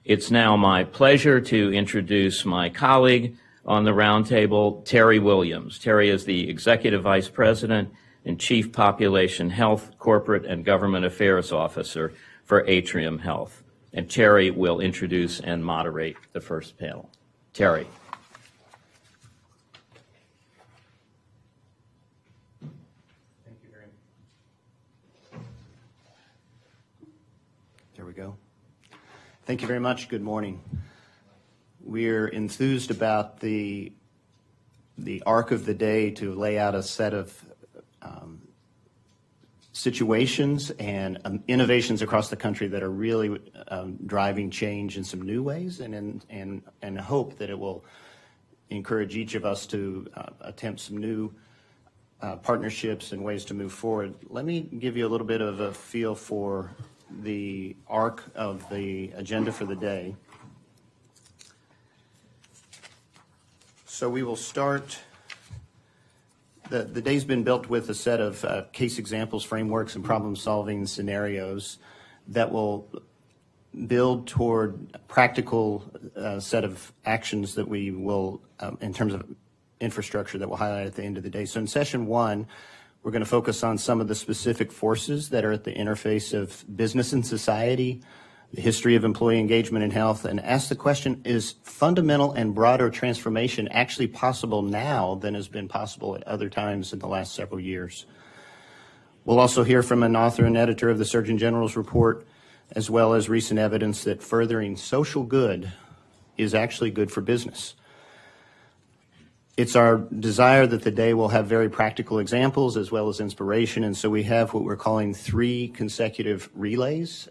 It's now my pleasure to introduce my colleague on the roundtable, Terry Williams. Terry is the Executive Vice President and Chief Population Health, Corporate and Government Affairs Officer for Atrium Health. And Terry will introduce and moderate the first panel. Terry. Thank you very much. There we go. Thank you very much. Good morning. We're enthused about the arc of the day to lay out a set of situations and innovations across the country that are really driving change in some new ways, and hope that it will encourage each of us to attempt some new partnerships and ways to move forward. Let me give you a little bit of a feel for the arc of the agenda for the day. So we will start. The day's been built with a set of case examples, frameworks, and problem-solving scenarios that will build toward a practical set of actions that we will, in terms of infrastructure, that we'll highlight at the end of the day. So in session one, we're going to focus on some of the specific forces that are at the interface of business and society, the history of employee engagement in health, and ask the question, is fundamental and broader transformation actually possible now than has been possible at other times in the last several years? We'll also hear from an author and editor of the Surgeon General's report, as well as recent evidence that furthering social good is actually good for business. It's our desire that the day will have very practical examples as well as inspiration, and so we have what we're calling 3 consecutive relays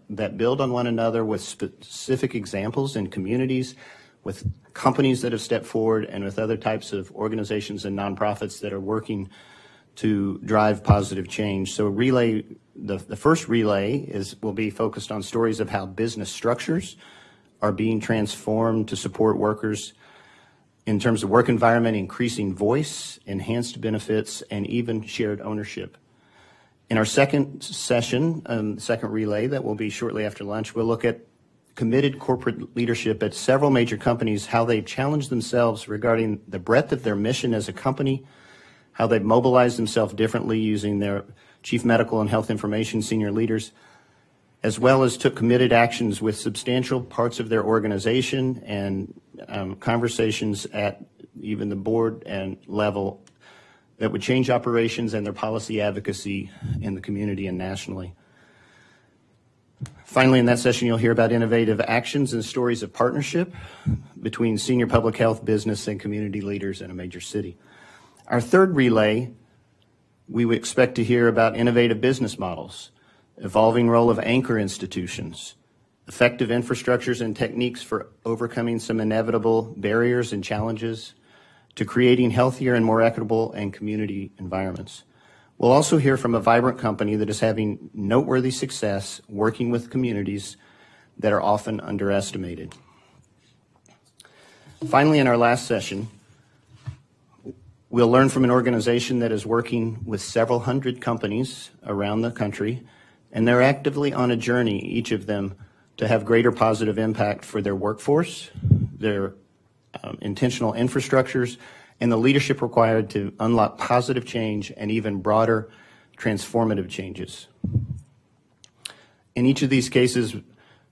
that build on one another with specific examples in communities, with companies that have stepped forward, and with other types of organizations and nonprofits that are working to drive positive change. So relay, the first relay will be focused on stories of how business structures are being transformed to support workers in terms of work environment, increasing voice, enhanced benefits, and even shared ownership. In our second session, second relay that will be shortly after lunch, we'll look at committed corporate leadership at several major companies, how they've challenged themselves regarding the breadth of their mission as a company, how they've mobilized themselves differently using their chief medical and health information senior leaders, as well as took committed actions with substantial parts of their organization and conversations at even the board and level that would change operations and their policy advocacy in the community and nationally. Finally, in that session, you'll hear about innovative actions and stories of partnership between senior public health, business, and community leaders in a major city. Our third relay, we would expect to hear about innovative business models, evolving role of anchor institutions, effective infrastructures and techniques for overcoming some inevitable barriers and challenges to creating healthier and more equitable and community environments. We'll also hear from a vibrant company that is having noteworthy success working with communities that are often underestimated. Finally, in our last session, we'll learn from an organization that is working with several hundred companies around the country, and they're actively on a journey, each of them, to have greater positive impact for their workforce, their intentional infrastructures, and the leadership required to unlock positive change and even broader transformative changes. In each of these cases,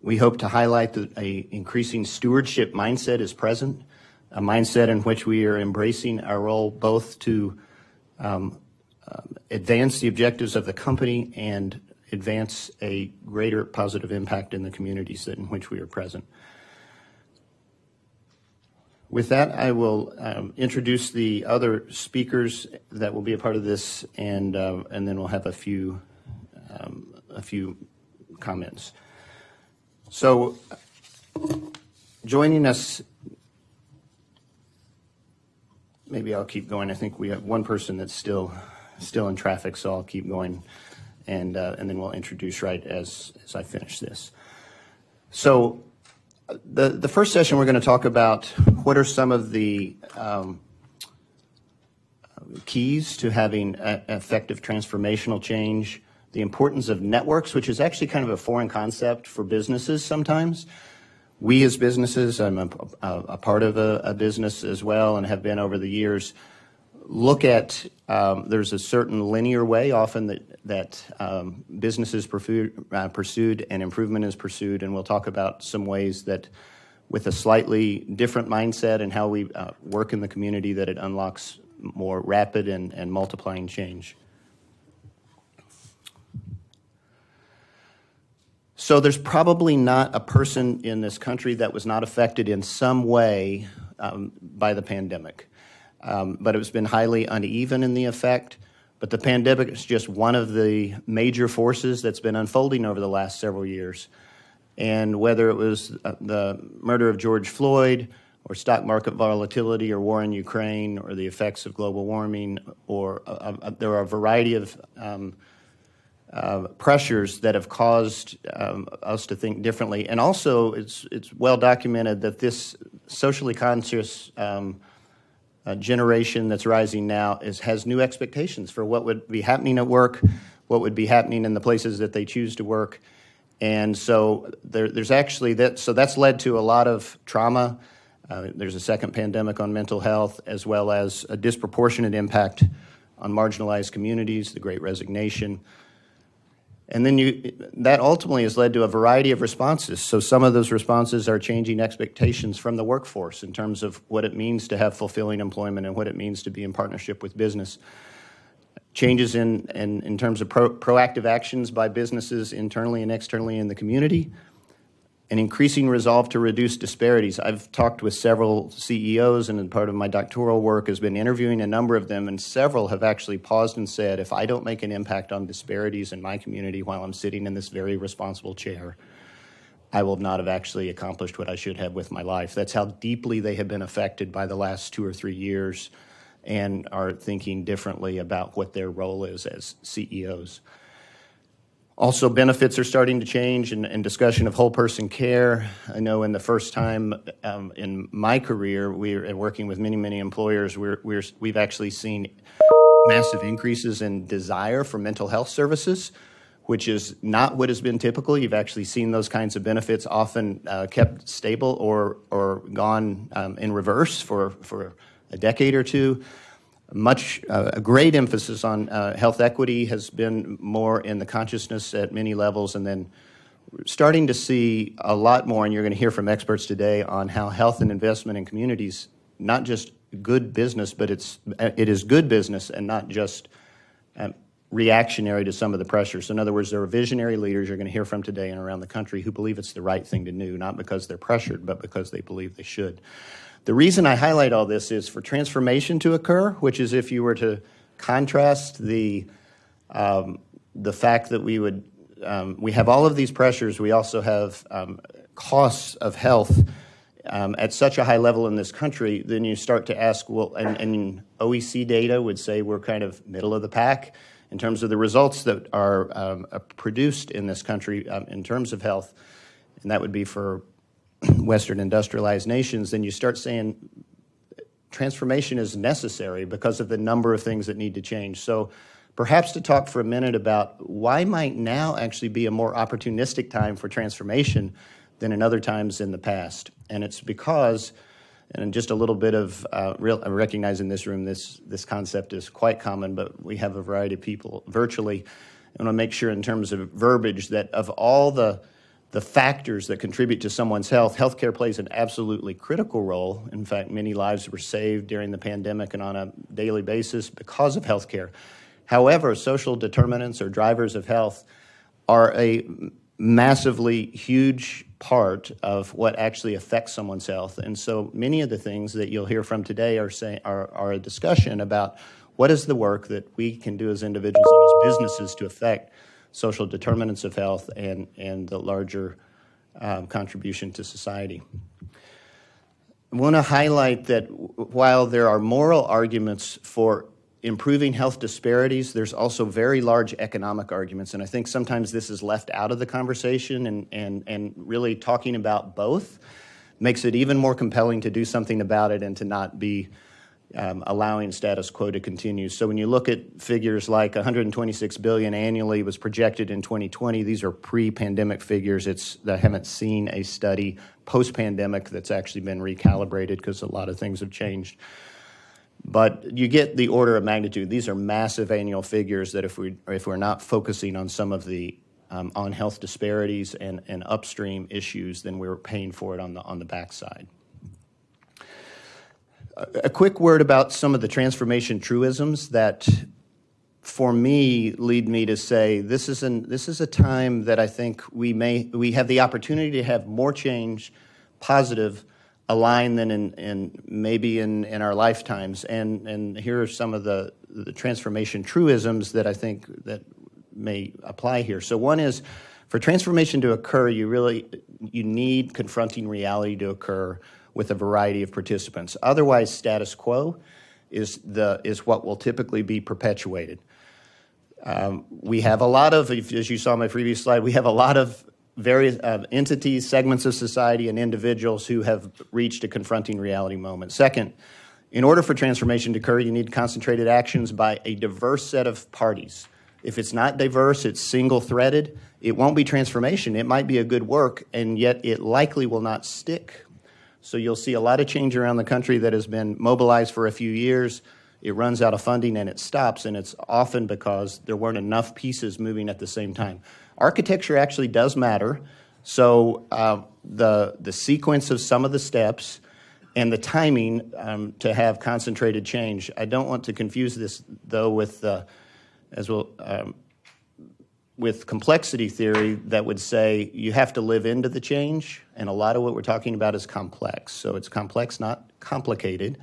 we hope to highlight that an increasing stewardship mindset is present, a mindset in which we are embracing our role both to advance the objectives of the company and advance a greater positive impact in the communities in which we are present. With that, I will introduce the other speakers that will be a part of this, and then we'll have a few comments. So, joining us, maybe I'll keep going. I think we have one person that's still in traffic, so I'll keep going. And then we'll introduce right as I finish this. So the first session we're going to talk about what are some of the keys to having effective transformational change, the importance of networks, which is actually kind of a foreign concept for businesses sometimes, We as businesses, I'm a part of a business as well and have been over the years, look at, there's a certain linear way often that businesses pursued and improvement is pursued, and we'll talk about some ways that with a slightly different mindset and how we work in the community that it unlocks more rapid and multiplying change. So there's probably not a person in this country that was not affected in some way by the pandemic. But it's been highly uneven in the effect. But the pandemic is just one of the major forces that's been unfolding over the last several years. And whether it was the murder of George Floyd or stock market volatility or war in Ukraine or the effects of global warming, or there are a variety of pressures that have caused us to think differently. And also, it's well documented that this socially conscious generation that's rising now has new expectations for what would be happening at work, what would be happening in the places that they choose to work. And so there's actually that. So that's led to a lot of trauma. There's a second pandemic on mental health, as well as a disproportionate impact on marginalized communities, the Great Resignation. And then that ultimately has led to a variety of responses. So some of those responses are changing expectations from the workforce in terms of what it means to have fulfilling employment and what it means to be in partnership with business. Changes in terms of proactive actions by businesses internally and externally in the community, an increasing resolve to reduce disparities. I've talked with several CEOs, and part of my doctoral work has been interviewing a number of them, and several have actually paused and said, if I don't make an impact on disparities in my community while I'm sitting in this very responsible chair, I will not have actually accomplished what I should have with my life. That's how deeply they have been affected by the last 2 or 3 years and are thinking differently about what their role is as CEOs. Also, benefits are starting to change, and discussion of whole person care. I know in the first time in my career, we're working with many employers, we've actually seen massive increases in desire for mental health services, which is not what has been typical. You've actually seen those kinds of benefits often kept stable or gone in reverse for a decade or two. A great emphasis on health equity has been more in the consciousness at many levels, and then starting to see a lot more, and you're going to hear from experts today on how health and investment in communities, not just good business, but it is good business and not just reactionary to some of the pressures. So in other words, there are visionary leaders you're going to hear from today and around the country who believe it's the right thing to do, not because they're pressured, but because they believe they should. The reason I highlight all this is for transformation to occur, which is if you were to contrast the fact that we have all of these pressures, we also have costs of health at such a high level in this country, then you start to ask, well, and OECD data would say we're kind of middle of the pack in terms of the results that are produced in this country in terms of health, and that would be for Western industrialized nations. Then you start saying transformation is necessary because of the number of things that need to change. So perhaps to talk for a minute about why might now actually be a more opportunistic time for transformation than in other times in the past. And it's because, and just a little bit of I recognize in this room this concept is quite common, but we have a variety of people virtually. I want to make sure in terms of verbiage that of all the factors that contribute to someone's health, healthcare plays an absolutely critical role. In fact, many lives were saved during the pandemic and on a daily basis because of healthcare. However, social determinants or drivers of health are a massively huge part of what actually affects someone's health. And so many of the things that you'll hear from today are a discussion about what is the work that we can do as individuals and as businesses to affect social determinants of health and the larger contribution to society. I want to highlight that while there are moral arguments for improving health disparities, there's also very large economic arguments, and I think sometimes this is left out of the conversation, and really talking about both makes it even more compelling to do something about it and to not be allowing status quo to continue. So when you look at figures like $126 billion annually was projected in 2020, these are pre-pandemic figures. I haven't seen a study post-pandemic that's actually been recalibrated because a lot of things have changed. But you get the order of magnitude. These are massive annual figures that if we're not focusing on some of the on health disparities and upstream issues, then we're paying for it on the backside. A quick word about some of the transformation truisms that, for me, lead me to say this is a time that I think we have the opportunity to have more change, positive, aligned than maybe in our lifetimes. And here are some of the transformation truisms that I think that may apply here. So one is, for transformation to occur, you need confronting reality to occur with a variety of participants. Otherwise, status quo is what will typically be perpetuated. We have a lot of, as you saw in my previous slide, we have a lot of various entities, segments of society, and individuals who have reached a confronting reality moment. Second, in order for transformation to occur, you need concentrated actions by a diverse set of parties. If it's not diverse, it's single-threaded, it won't be transformation. It might be a good work, and yet it likely will not stick. So you'll see a lot of change around the country that has been mobilized for a few years. It runs out of funding and it stops, and it's often because there weren't enough pieces moving at the same time. Architecture actually does matter. So the sequence of some of the steps and the timing to have concentrated change. I don't want to confuse this, though, with complexity theory that would say you have to live into the change, and a lot of what we're talking about is complex. So it's complex, not complicated.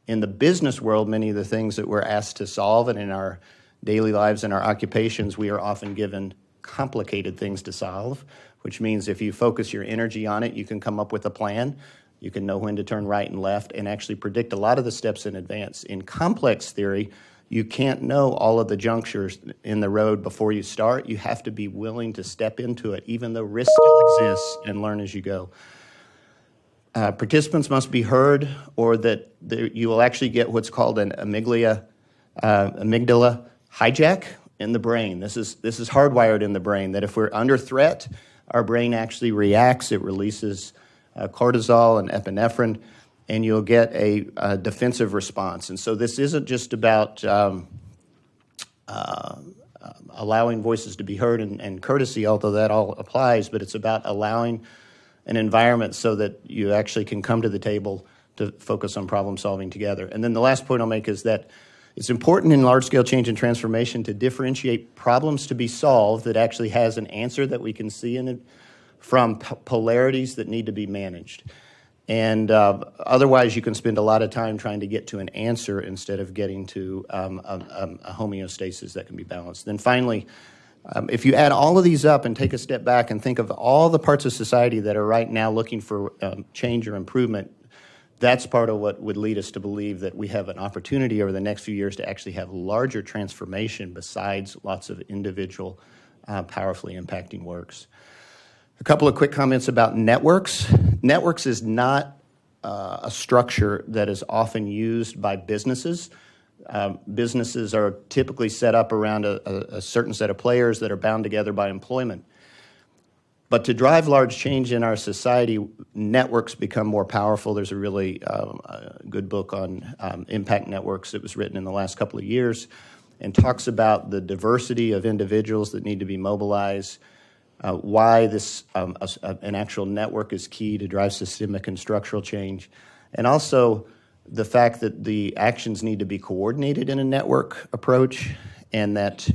In the business world, many of the things that we're asked to solve, and in our daily lives and our occupations, we are often given complicated things to solve, which means if you focus your energy on it, you can come up with a plan. You can know when to turn right and left and actually predict a lot of the steps in advance. In complex theory, you can't know all of the junctures in the road before you start. You have to be willing to step into it, even though risk still exists, and learn as you go. Participants must be heard, or that you will actually get what's called an amygdala hijack in the brain. This is hardwired in the brain, that if we're under threat, our brain actually reacts. It releases cortisol and epinephrine, and you'll get a defensive response. And so this isn't just about allowing voices to be heard and courtesy, although that all applies, but it's about allowing an environment so that you actually can come to the table to focus on problem solving together. And then the last point I'll make is that it's important in large-scale change and transformation to differentiate problems to be solved that actually has an answer that we can see in it from polarities that need to be managed. And otherwise, you can spend a lot of time trying to get to an answer instead of getting to a homeostasis that can be balanced. Then finally, if you add all of these up and take a step back and think of all the parts of society that are right now looking for change or improvement, that's part of what would lead us to believe that we have an opportunity over the next few years to actually have larger transformation besides lots of individual powerfully impacting works. A couple of quick comments about networks. Networks is not a structure that is often used by businesses. Businesses are typically set up around a certain set of players that are bound together by employment. But to drive large change in our society, networks become more powerful. There's a really good book on impact networks that was written in the last couple of years and talks about the diversity of individuals that need to be mobilized, why this an actual network is key to drive systemic and structural change, and also the fact that the actions need to be coordinated in a network approach, and that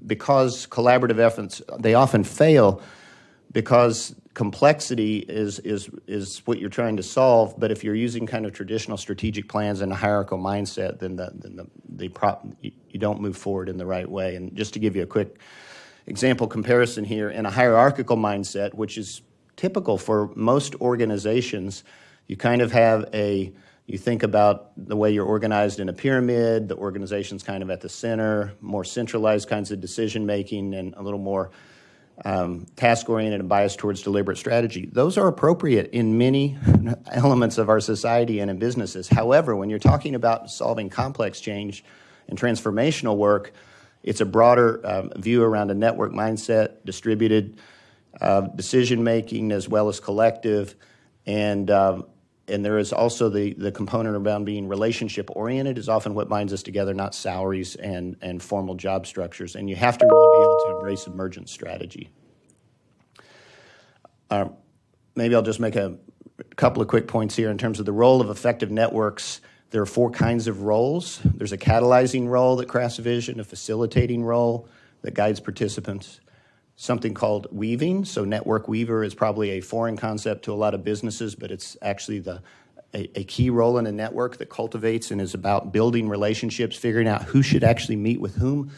because collaborative efforts, they often fail because complexity is what you're trying to solve. But if you're using kind of traditional strategic plans and a hierarchical mindset, then you don't move forward in the right way. And just to give you a quick example comparison here, in a hierarchical mindset, which is typical for most organizations, you kind of have you think about the way you're organized in a pyramid, the organization's kind of at the center, more centralized kinds of decision making, and a little more task-oriented and biased towards deliberate strategy. Those are appropriate in many elements of our society and in businesses. However, when you're talking about solving complex change and transformational work, it's a broader view around a network mindset, distributed decision-making as well as collective, and there is also the component around being relationship-oriented is often what binds us together, not salaries and formal job structures. And you have to really be able to embrace emergent strategy. Maybe I'll just make a couple of quick points here in terms of the role of effective networks. There are 4 kinds of roles. There's a catalyzing role that crafts vision, a facilitating role that guides participants, something called weaving. So network weaver is probably a foreign concept to a lot of businesses, but it's actually a key role in a network that cultivates and is about building relationships, figuring out who should actually meet with whom,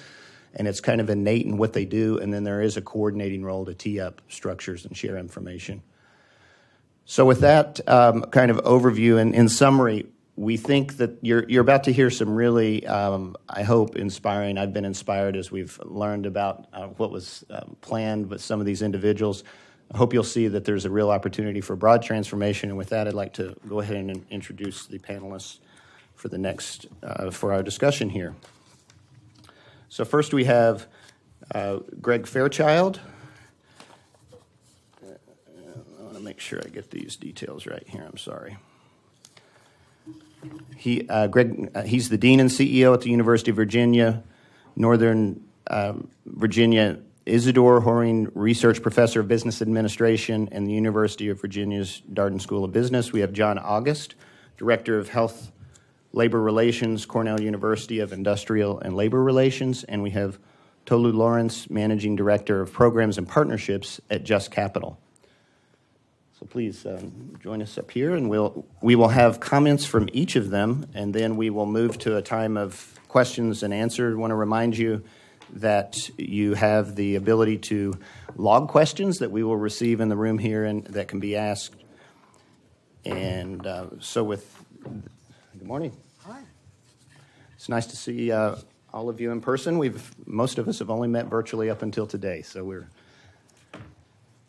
and it's kind of innate in what they do. And then there is a coordinating role to tee up structures and share information. So with that kind of overview, and in summary, we think that you're about to hear some really, I hope, inspiring. I've been inspired as we've learned about what was planned with some of these individuals. I hope you'll see that there's a real opportunity for broad transformation. And with that, I'd like to go ahead and introduce the panelists for the next, for our discussion here. So first we have Greg Fairchild. I want to make sure I get these details right here. I'm sorry. He's the Dean and CEO at the University of Virginia, Northern Virginia Isidore Horing Research Professor of Business Administration, and the University of Virginia's Darden School of Business. We have John August, Director of Health Labor Relations, Cornell University of Industrial and Labor Relations, and we have Tolu Lawrence, Managing Director of Programs and Partnerships at Just Capital. So please join us up here, and we will have comments from each of them, and then we will move to a time of questions and answers. I want to remind you that you have the ability to log questions that we will receive in the room here and that can be asked. And good morning. Hi. It's nice to see all of you in person. Most of us have only met virtually up until today, so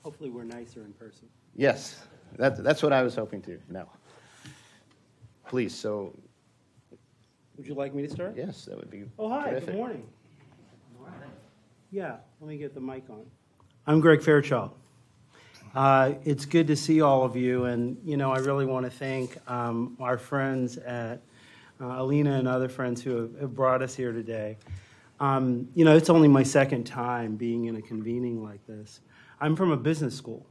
Hopefully we're nicer in person. Yes, that's what I was hoping to. No. Please, so. Would you like me to start? Yes, that would be Terrific. Good morning. Yeah, let me get the mic on. I'm Greg Fairchild. It's good to see all of you, and, I really want to thank our friends at Alina and other friends who have brought us here today. It's only my second time being in a convening like this. I'm from a business school.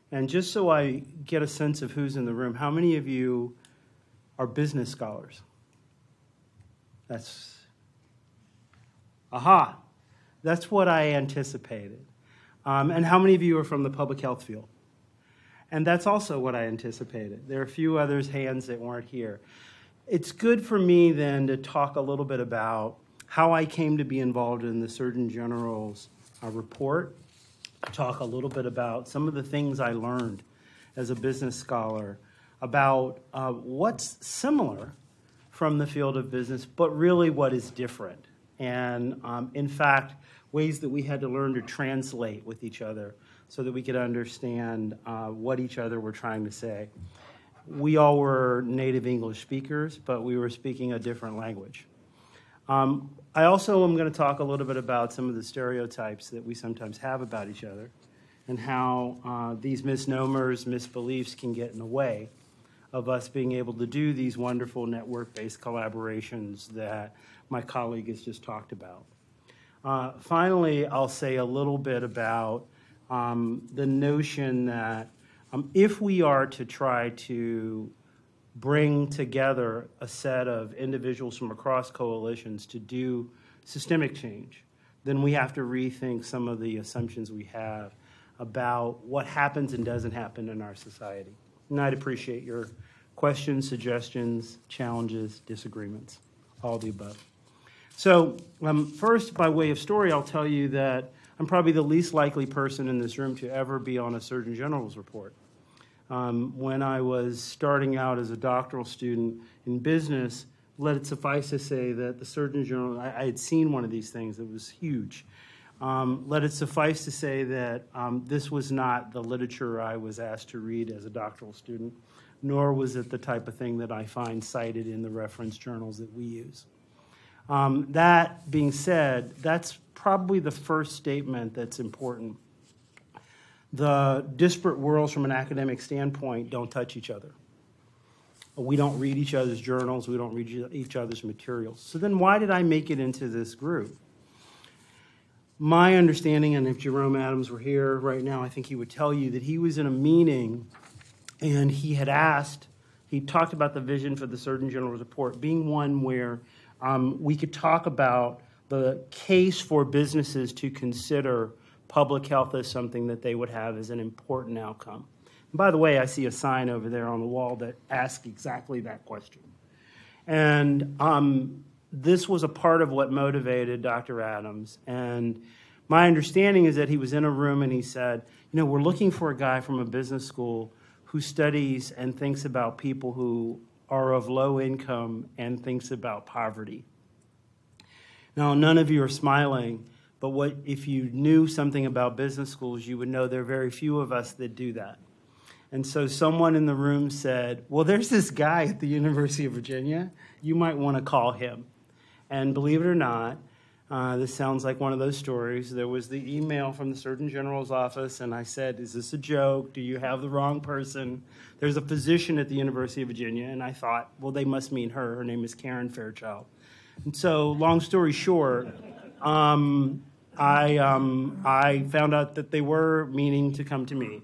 And just so I get a sense of who's in the room, how many of you are business scholars? That's what I anticipated. And how many of you are from the public health field? And that's also what I anticipated. There are a few others' hands that weren't here. It's good for me then to talk a little bit about how I came to be involved in the Surgeon General's report. Talk a little bit about some of the things I learned as a business scholar about what's similar from the field of business, but really what is different. And in fact, ways that we had to learn to translate with each other so that we could understand what each other were trying to say. We all were native English speakers, but we were speaking a different language. I also am going to talk a little bit about some of the stereotypes that we sometimes have about each other and how these misnomers, misbeliefs can get in the way of us being able to do these wonderful network-based collaborations that my colleague has just talked about. Finally, I'll say a little bit about the notion that if we are to try to bring together a set of individuals from across coalitions to do systemic change, then we have to rethink some of the assumptions we have about what happens and doesn't happen in our society. And I'd appreciate your questions, suggestions, challenges, disagreements, all the above. So first, by way of story, I'll tell you that I'm probably the least likely person in this room to ever be on a Surgeon General's report. When I was starting out as a doctoral student in business, let it suffice to say that the Surgeon General, I had seen one of these things that was huge. Let it suffice to say that this was not the literature I was asked to read as a doctoral student, nor was it the type of thing that I find cited in the reference journals that we use. That being said, that's probably the first statement that's important. The disparate worlds from an academic standpoint don't touch each other. We don't read each other's journals. We don't read each other's materials. So then why did I make it into this group? My understanding, and if Jerome Adams were here right now, I think he would tell you that he was in a meeting and he talked about the vision for the Surgeon General's report being one where we could talk about the case for businesses to consider public health as something that they would have as an important outcome. And by the way, I see a sign over there on the wall that asks exactly that question. And this was a part of what motivated Dr. Adams. And my understanding is that he was in a room and he said, you know, we're looking for a guy from a business school who studies and thinks about people who are of low income and thinks about poverty. Now, none of you are smiling, but if you knew something about business schools, you would know there are very few of us that do that. And so someone in the room said, well, there's this guy at the University of Virginia. You might want to call him. And believe it or not, this sounds like one of those stories. There was the email from the Surgeon General's office, and I said, is this a joke? Do you have the wrong person? There's a physician at the University of Virginia, and I thought, well, they must mean her. Her name is Karen Fairchild. And so, long story short, I found out that they were meaning to come to me.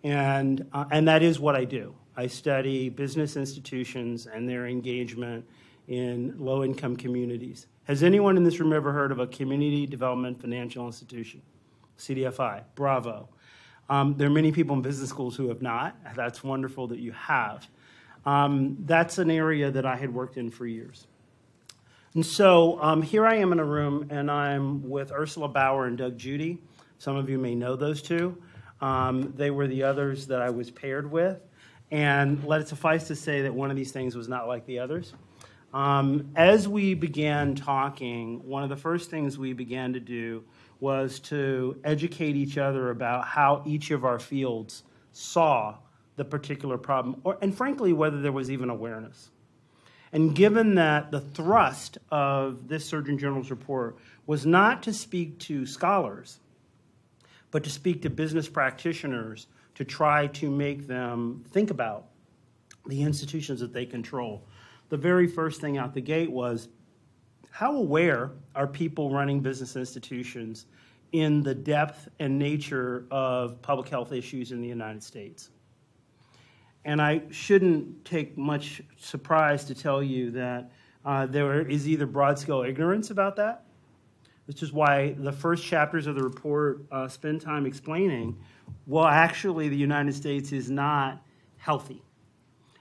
And that is what I do. I study business institutions and their engagement in low-income communities. Has anyone in this room ever heard of a Community Development Financial Institution, CDFI? Bravo. There are many people in business schools who have not. That's wonderful that you have. That's an area that I had worked in for years. And so here I am in a room, and I'm with Ursula Bauer and Doug Judy. Some of you may know those two. They were the others that I was paired with. And let it suffice to say that one of these things was not like the others. As we began talking, one of the first things we began to do was to educate each other about how each of our fields saw the particular problem, and frankly, whether there was even awareness. And given that the thrust of this Surgeon General's report was not to speak to scholars, but to speak to business practitioners to try to make them think about the institutions that they control, the very first thing out the gate was, how aware are people running business institutions in the depth and nature of public health issues in the United States? And I shouldn't take much surprise to tell you that there is either broad-scale ignorance about that, which is why the first chapters of the report spend time explaining, well, actually, the United States is not healthy,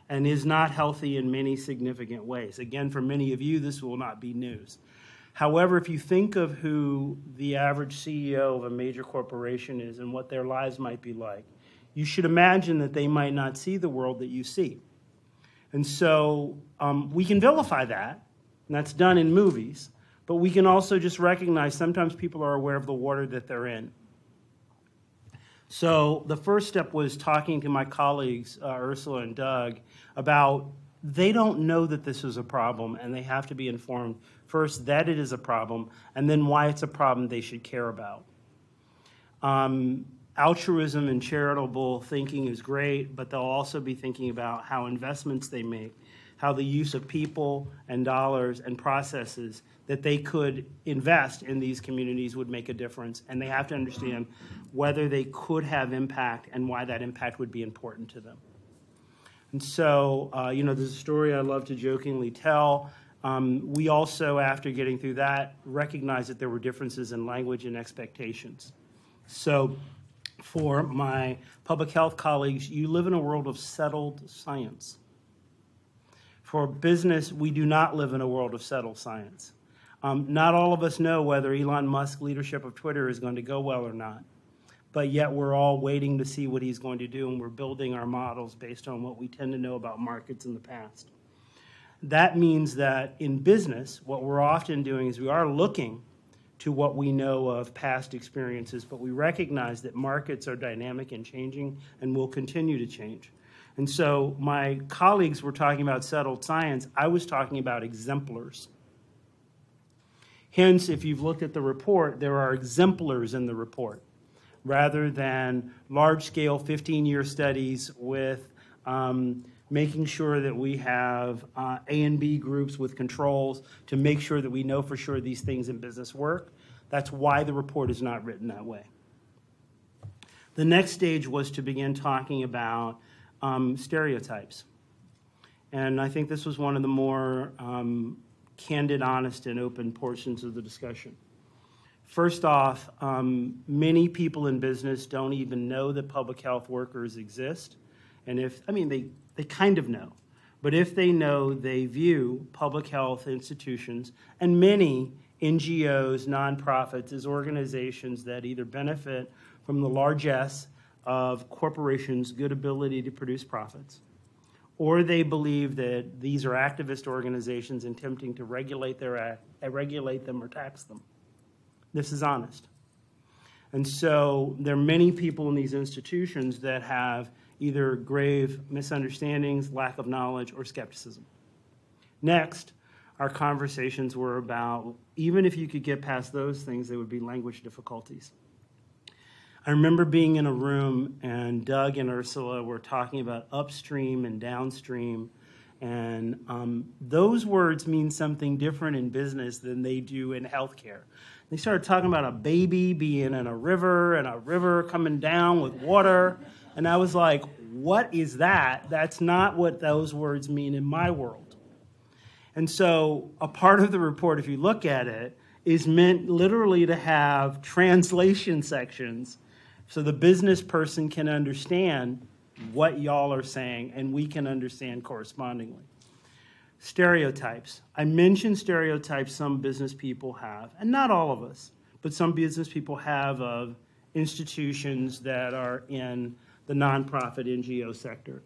and is not healthy in many significant ways. Again, for many of you, this will not be news. However, if you think of who the average CEO of a major corporation is and what their lives might be like, you should imagine that they might not see the world that you see. And so we can vilify that, and that's done in movies, but we can also just recognize sometimes people are aware of the water that they're in. So the first step was talking to my colleagues, Ursula and Doug, about they don't know that this is a problem, and they have to be informed first that it is a problem, and then why it's a problem they should care about. Altruism and charitable thinking is great, but they'll also be thinking about how investments they make, how the use of people and dollars and processes that they could invest in these communities would make a difference, and they have to understand whether they could have impact and why that impact would be important to them. And so, there's a story I love to jokingly tell. We also, after getting through that, recognized that there were differences in language and expectations. So for my public health colleagues, you live in a world of settled science. For business, we do not live in a world of settled science. Not all of us know whether Elon Musk's leadership of Twitter is going to go well or not, but yet we're all waiting to see what he's going to do, and we're building our models based on what we tend to know about markets in the past. That means that in business, what we're often doing is we are looking to what we know of past experiences, but we recognize that markets are dynamic and changing and will continue to change. And so my colleagues were talking about settled science. I was talking about exemplars. Hence, if you've looked at the report, there are exemplars in the report rather than large-scale 15-year studies with making sure that we have A and B groups with controls to make sure that we know for sure these things in business work. That's why the report is not written that way. The next stage was to begin talking about stereotypes. And I think this was one of the more candid, honest, and open portions of the discussion. First off, many people in business don't even know that public health workers exist. And they kind of know. But if they know, they view public health institutions and many NGOs, nonprofits, as organizations that either benefit from the largesse of corporations' good ability to produce profits, or they believe that these are activist organizations attempting to regulate them or tax them. This is honest. And so there are many people in these institutions that have either grave misunderstandings, lack of knowledge, or skepticism. Next, our conversations were about, even if you could get past those things, there would be language difficulties. I remember being in a room and Doug and Ursula were talking about upstream and downstream, and those words mean something different in business than they do in healthcare. They started talking about a baby being in a river and a river coming down with water, and I was like, what is that? That's not what those words mean in my world. And so a part of the report, if you look at it, is meant literally to have translation sections so the business person can understand what y'all are saying and we can understand correspondingly. Stereotypes. I mentioned stereotypes some business people have, and not all of us, but some business people have of institutions that are in the nonprofit NGO sector.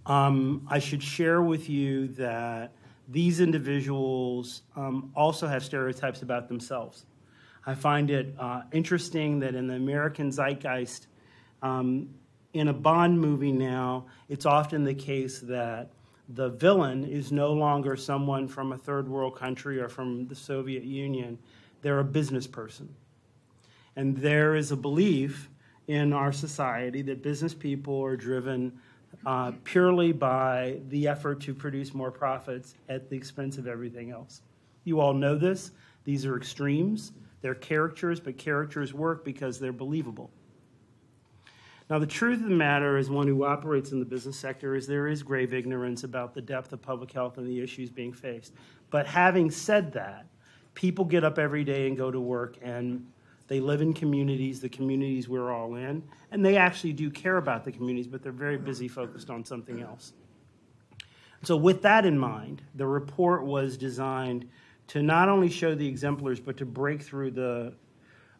I should share with you that these individuals also have stereotypes about themselves. I find it interesting that in the American zeitgeist, in a Bond movie now, it's often the case that the villain is no longer someone from a third world country or from the Soviet Union. They're a business person. And there is a belief in our society that business people are driven purely by the effort to produce more profits at the expense of everything else. You all know this. These are extremes. They're caricatures, but caricatures work because they're believable. Now, the truth of the matter, as one who operates in the business sector, is there is grave ignorance about the depth of public health and the issues being faced. But having said that, people get up every day and go to work, and they live in communities, the communities we're all in, and they actually do care about the communities, but they're very busy focused on something else. So with that in mind, the report was designed to not only show the exemplars, but to break through the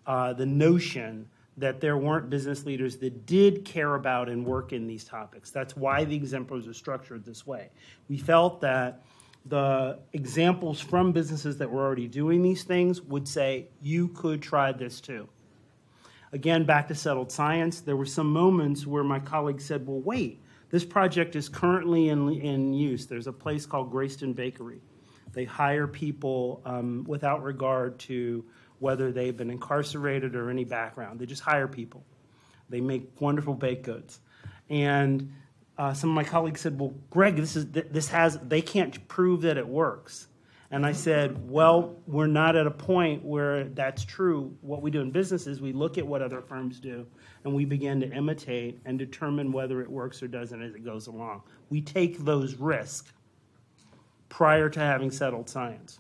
notion that there weren't business leaders that did care about and work in these topics. That's why the exemplars are structured this way. We felt that the examples from businesses that were already doing these things would say, you could try this too. Again, back to settled science, there were some moments where my colleague said, well, wait, this project is currently in use. There's a place called Grayston Bakery. They hire people without regard to whether they've been incarcerated or any background. They just hire people. They make wonderful baked goods. And some of my colleagues said, well, Greg, they can't prove that it works. And I said, well, we're not at a point where that's true. What we do in business is we look at what other firms do, and we begin to imitate and determine whether it works or doesn't as it goes along. We take those risks prior to having settled science.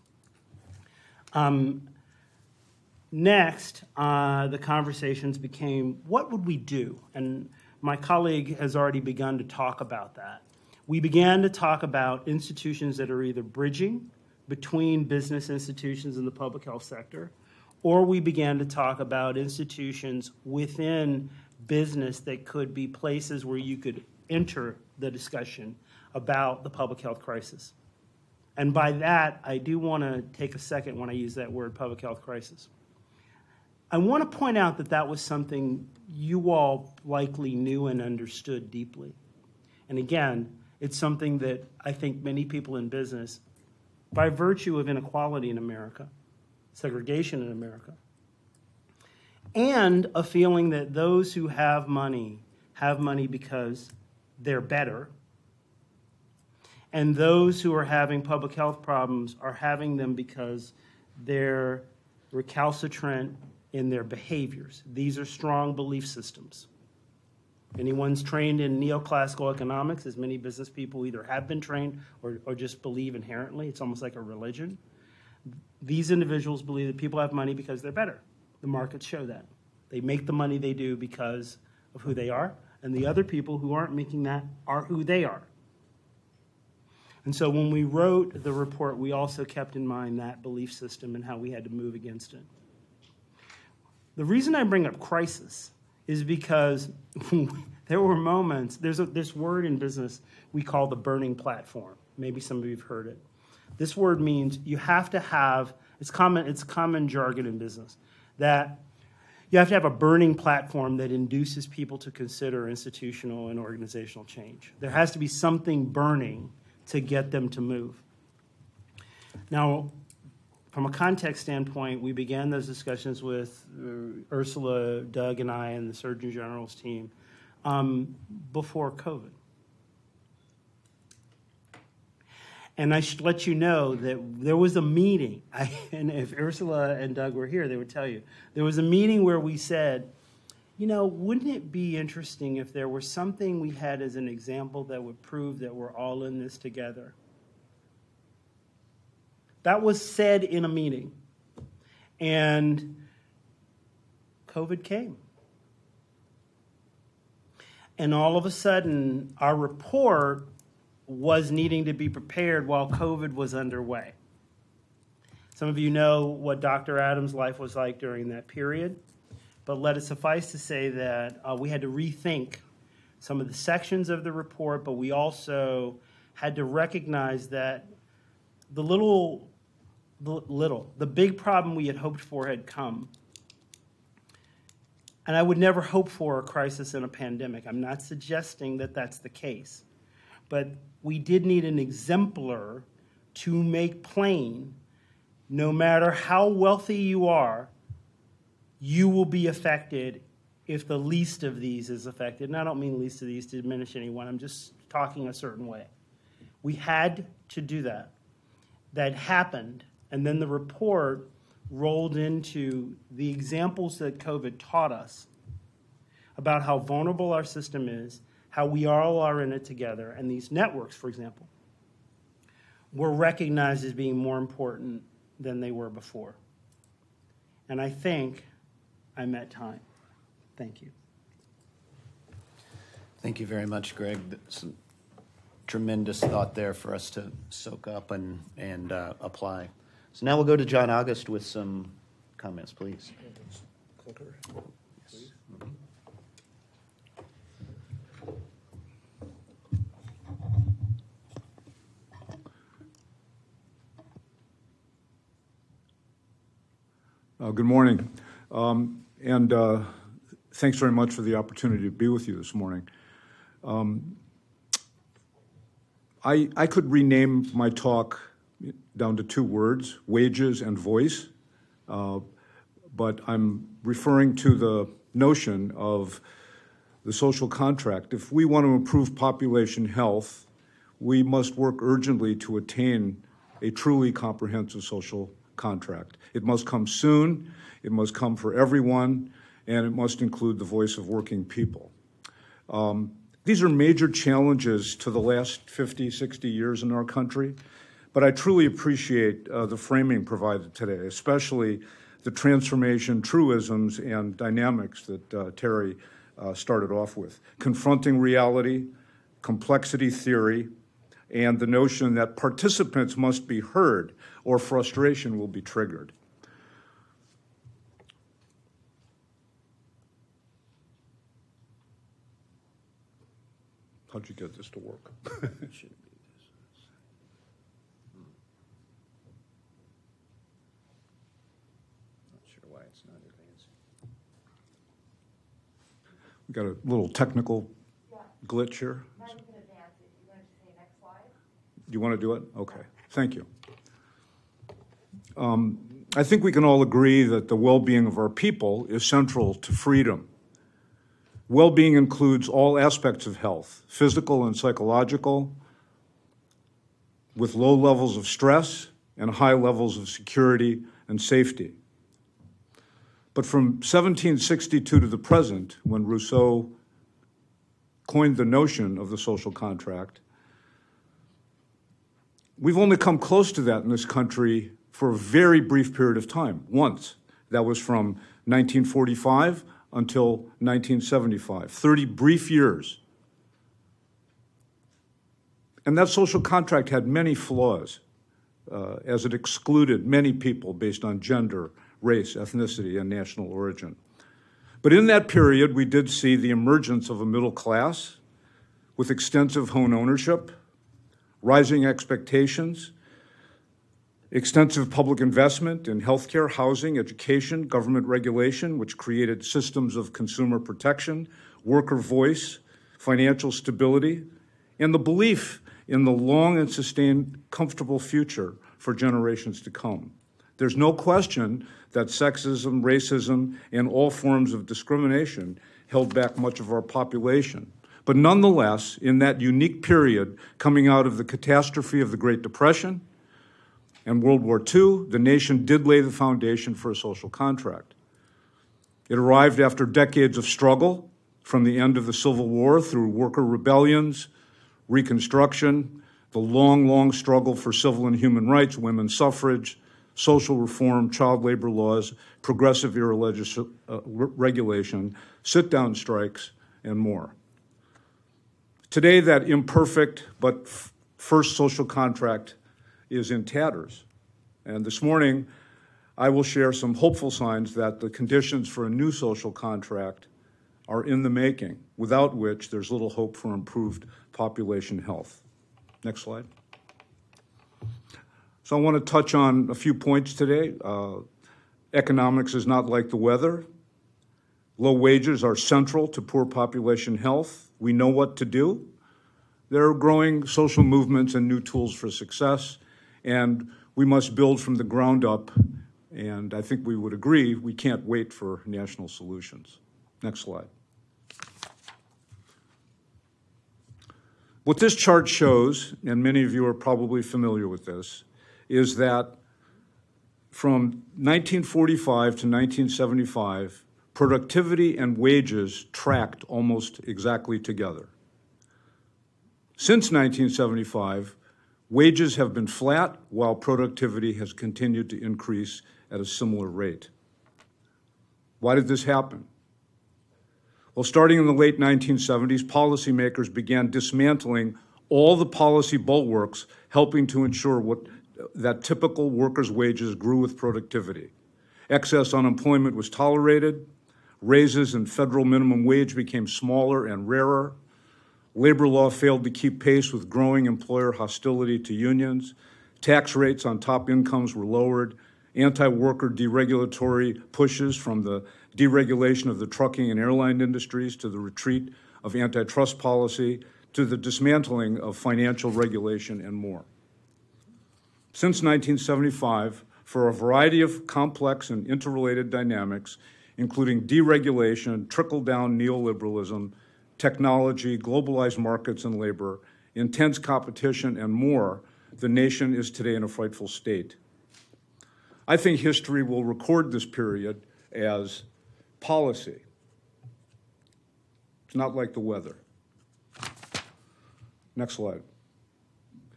Next, the conversations became, what would we do? And my colleague has already begun to talk about that. We began to talk about institutions that are either bridging between business institutions and the public health sector, or we began to talk about institutions within business that could be places where you could enter the discussion about the public health crisis. And by that, I do want to take a second when I use that word, public health crisis. I want to point out that that was something you all likely knew and understood deeply. And again, it's something that I think many people in business, by virtue of inequality in America, segregation in America, and a feeling that those who have money because they're better, and those who are having public health problems are having them because they're recalcitrant in their behaviors. These are strong belief systems. Anyone's trained in neoclassical economics, as many business people either have been trained or just believe inherently. It's almost like a religion. These individuals believe that people have money because they're better. The markets show that. They make the money they do because of who they are, and the other people who aren't making that are who they are. And so when we wrote the report, we also kept in mind that belief system and how we had to move against it. The reason I bring up crisis is because there were moments, there's this word in business we call the burning platform. Maybe some of you have heard it. This word means you have to have, it's common jargon in business, that you have to have a burning platform that induces people to consider institutional and organizational change. There has to be something burning to get them to move. Now, from a context standpoint, we began those discussions with Ursula, Doug, and I, and the Surgeon General's team before COVID. And I should let you know that there was a meeting, and if Ursula and Doug were here, they would tell you. There was a meeting where we said, you know, wouldn't it be interesting if there were something we had as an example that would prove that we're all in this together? That was said in a meeting. And COVID came. And all of a sudden, our report was needing to be prepared while COVID was underway. Some of you know what Dr. Adams' life was like during that period. But let it suffice to say that we had to rethink some of the sections of the report, but we also had to recognize that the big problem we had hoped for had come. And I would never hope for a crisis in a pandemic. I'm not suggesting that that's the case. But we did need an exemplar to make plain, no matter how wealthy you are, you will be affected if the least of these is affected. And I don't mean least of these to diminish anyone. I'm just talking a certain way. We had to do that. That happened. And then the report rolled into the examples that COVID taught us about how vulnerable our system is, how we all are in it together. And these networks, for example, were recognized as being more important than they were before. And I think I'm at time. Thank you. Thank you very much, Greg. Some tremendous thought there for us to soak up and apply. So now we'll go to John August with some comments, please. Yes. Good morning. And thanks very much for the opportunity to be with you this morning. I could rename my talk down to two words, wages and voice, but I'm referring to the notion of the social contract. If we want to improve population health, we must work urgently to attain a truly comprehensive social contract. It must come soon, it must come for everyone, and it must include the voice of working people. These are major challenges to the last 50, 60 years in our country, but I truly appreciate the framing provided today, especially the transformation, truisms, and dynamics that Terry started off with. Confronting reality, complexity theory, and the notion that participants must be heard or frustration will be triggered. How'd you get this to work? We got a little technical glitch here. Now we can advance it. You want to say next slide? You want to do it? Okay, thank you. I think we can all agree that the well-being of our people is central to freedom. Well-being includes all aspects of health, physical and psychological, with low levels of stress and high levels of security and safety. But from 1762 to the present, when Rousseau coined the notion of the social contract, we've only come close to that in this country for a very brief period of time, once. That was from 1945 until 1975, 30 brief years. And that social contract had many flaws, as it excluded many people based on gender, race, ethnicity, and national origin. But in that period, we did see the emergence of a middle class with extensive home ownership, rising expectations, extensive public investment in healthcare, housing, education, government regulation, which created systems of consumer protection, worker voice, financial stability, and the belief in the long and sustained comfortable future for generations to come. There's no question that sexism, racism, and all forms of discrimination held back much of our population. But nonetheless, in that unique period coming out of the catastrophe of the Great Depression and World War II, the nation did lay the foundation for a social contract. It arrived after decades of struggle, from the end of the Civil War through worker rebellions, Reconstruction, the long, long struggle for civil and human rights, women's suffrage, social reform, child labor laws, progressive era regulation, sit-down strikes, and more. Today, that imperfect but first social contract is in tatters. And this morning, I will share some hopeful signs that the conditions for a new social contract are in the making, without which there's little hope for improved population health. Next slide. So I want to touch on a few points today. Economics is not like the weather. Low wages are central to poor population health. We know what to do. There are growing social movements and new tools for success, and we must build from the ground up, and I think we would agree we can't wait for national solutions. Next slide. What this chart shows, and many of you are probably familiar with this, is that from 1945 to 1975, productivity and wages tracked almost exactly together. Since 1975, wages have been flat while productivity has continued to increase at a similar rate. Why did this happen? Well, starting in the late 1970s, policymakers began dismantling all the policy bulwarks helping to ensure that typical workers' wages grew with productivity. Excess unemployment was tolerated, raises in federal minimum wage became smaller and rarer, labor law failed to keep pace with growing employer hostility to unions, tax rates on top incomes were lowered, anti-worker deregulatory pushes from the deregulation of the trucking and airline industries to the retreat of antitrust policy to the dismantling of financial regulation and more. Since 1975, for a variety of complex and interrelated dynamics, including deregulation, trickle-down neoliberalism, technology, globalized markets and labor, intense competition, and more, the nation is today in a frightful state. I think history will record this period as policy. It's not like the weather. Next slide.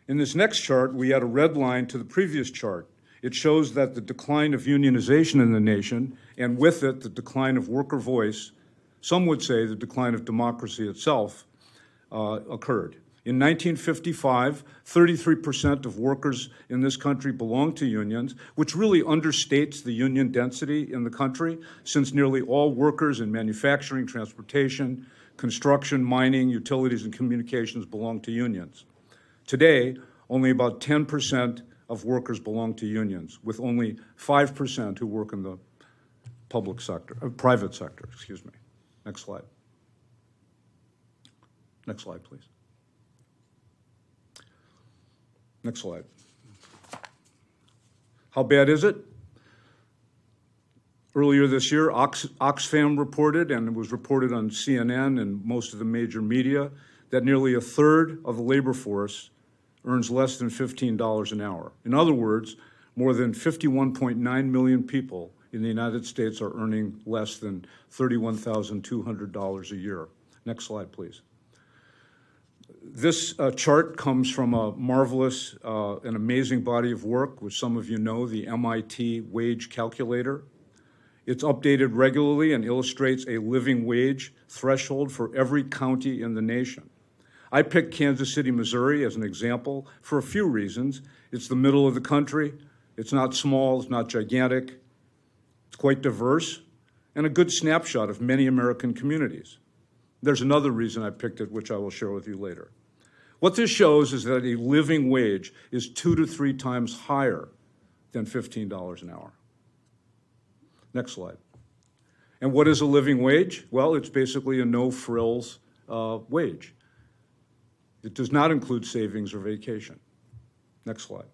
In this next chart, we add a red line to the previous chart. It shows that the decline of unionization in the nation, and with it, the decline of worker voice, some would say the decline of democracy itself, occurred. In 1955, 33% of workers in this country belonged to unions, which really understates the union density in the country, since nearly all workers in manufacturing, transportation, construction, mining, utilities, and communications belong to unions. Today, only about 10% of workers belong to unions, with only 5% who work in the private sector, excuse me. Next slide. Next slide, please. Next slide. How bad is it? Earlier this year, Oxfam reported, and it was reported on CNN and most of the major media, that nearly a third of the labor force earns less than $15 an hour. In other words, more than 51.9 million people in the United States are earning less than $31,200 a year. Next slide, please. This chart comes from a marvelous and amazing body of work, which some of you know, the MIT wage calculator. It's updated regularly and illustrates a living wage threshold for every county in the nation. I picked Kansas City, Missouri as an example for a few reasons. It's the middle of the country. It's not small. It's not gigantic. It's quite diverse and a good snapshot of many American communities. There's another reason I picked it, which I will share with you later. What this shows is that a living wage is 2 to 3 times higher than $15 an hour. Next slide. And what is a living wage? Well, it's basically a no-frills wage. It does not include savings or vacation. Next slide.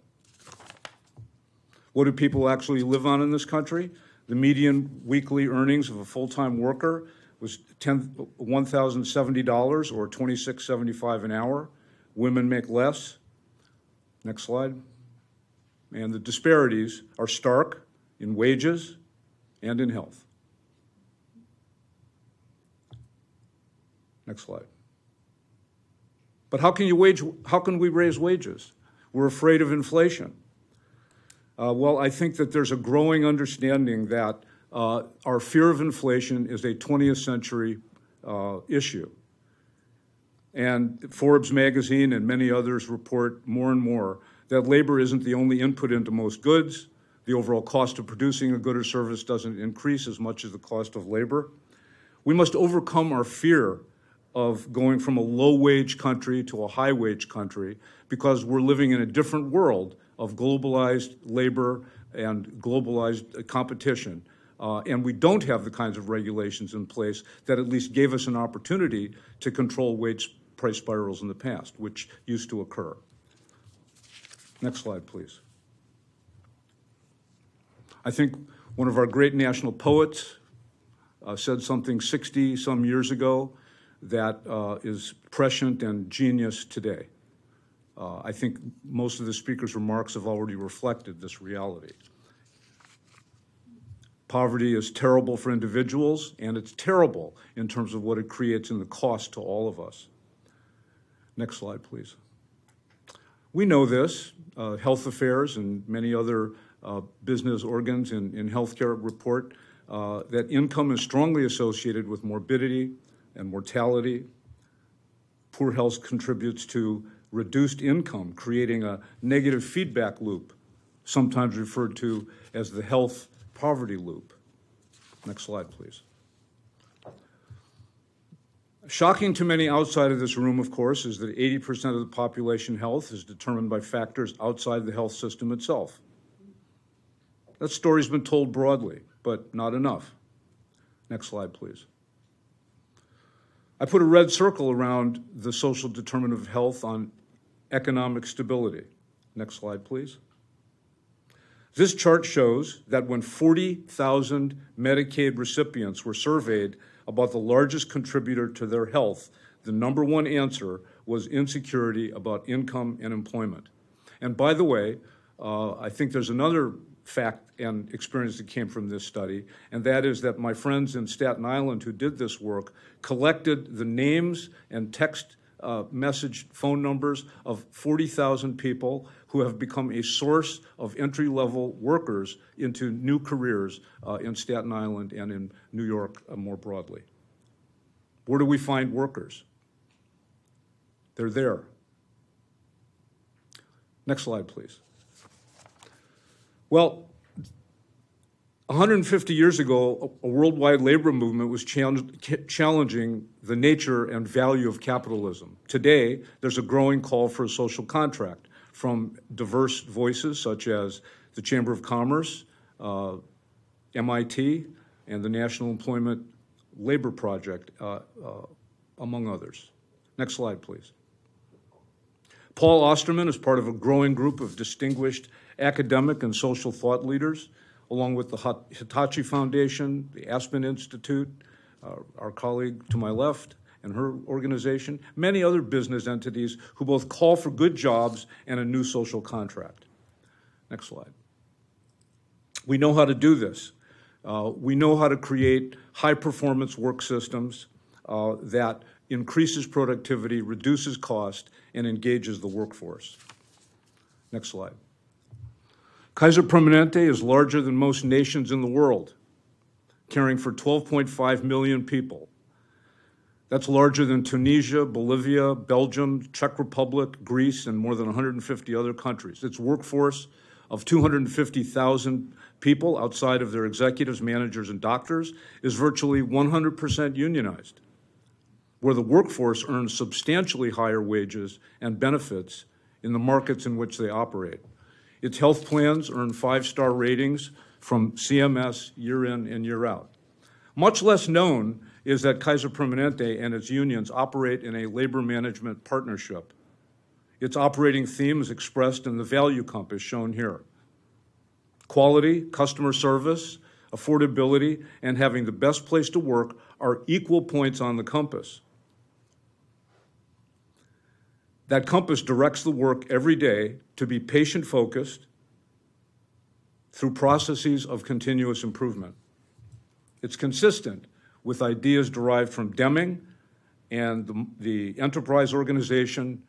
What do people actually live on in this country? The median weekly earnings of a full-time worker was $1,070 or $26.75 an hour. Women make less. Next slide. And the disparities are stark in wages and in health. Next slide. But how can we raise wages? We're afraid of inflation. Well, I think that there's a growing understanding that our fear of inflation is a 20th century issue. And Forbes magazine and many others report more and more that labor isn't the only input into most goods. The overall cost of producing a good or service doesn't increase as much as the cost of labor. We must overcome our fear of going from a low-wage country to a high-wage country because we're living in a different world of globalized labor and globalized competition. And we don't have the kinds of regulations in place that at least gave us an opportunity to control wage price spirals in the past, which used to occur. Next slide, please. I think one of our great national poets said something 60-some years ago that is prescient and genius today. I think most of the speaker's remarks have already reflected this reality. Poverty is terrible for individuals, and it's terrible in terms of what it creates in the cost to all of us. Next slide, please. We know this. Health Affairs and many other business organs in healthcare report that income is strongly associated with morbidity and mortality. Poor health contributes to reduced income, creating a negative feedback loop, sometimes referred to as the health poverty loop. Next slide, please. Shocking to many outside of this room, of course, is that 80% of the population health is determined by factors outside the health system itself. That story's been told broadly, but not enough. Next slide, please. I put a red circle around the social determinant of health on economic stability. Next slide, please. This chart shows that when 40,000 Medicaid recipients were surveyed about the largest contributor to their health, the number one answer was insecurity about income and employment. And by the way, I think there's another fact and experience that came from this study, and that is that my friends in Staten Island who did this work collected the names and text message phone numbers of 40,000 people who have become a source of entry-level workers into new careers in Staten Island and in New York more broadly. Where do we find workers? They're there. Next slide, please. Well, 150 years ago, a worldwide labor movement was challenging the nature and value of capitalism. Today, there's a growing call for a social contract from diverse voices such as the Chamber of Commerce, MIT, and the National Employment Labor Project, among others. Next slide, please. Paul Osterman is part of a growing group of distinguished academic and social thought leaders, along with the Hitachi Foundation, the Aspen Institute, our colleague to my left, and her organization, many other business entities who both call for good jobs and a new social contract. Next slide. We know how to do this. We know how to create high-performance work systems that increases productivity, reduces cost, and engages the workforce. Next slide. Kaiser Permanente is larger than most nations in the world, caring for 12.5 million people. That's larger than Tunisia, Bolivia, Belgium, Czech Republic, Greece, and more than 150 other countries. Its workforce of 250,000 people outside of their executives, managers, and doctors is virtually 100% unionized, where the workforce earns substantially higher wages and benefits in the markets in which they operate. Its health plans earn 5-star ratings from CMS year in and year out. Much less known is that Kaiser Permanente and its unions operate in a labor management partnership. Its operating theme is expressed in the value compass shown here. Quality, customer service, affordability, and having the best place to work are equal points on the compass. That compass directs the work every day to be patient-focused through processes of continuous improvement. It's consistent with ideas derived from Deming, and the enterprise organization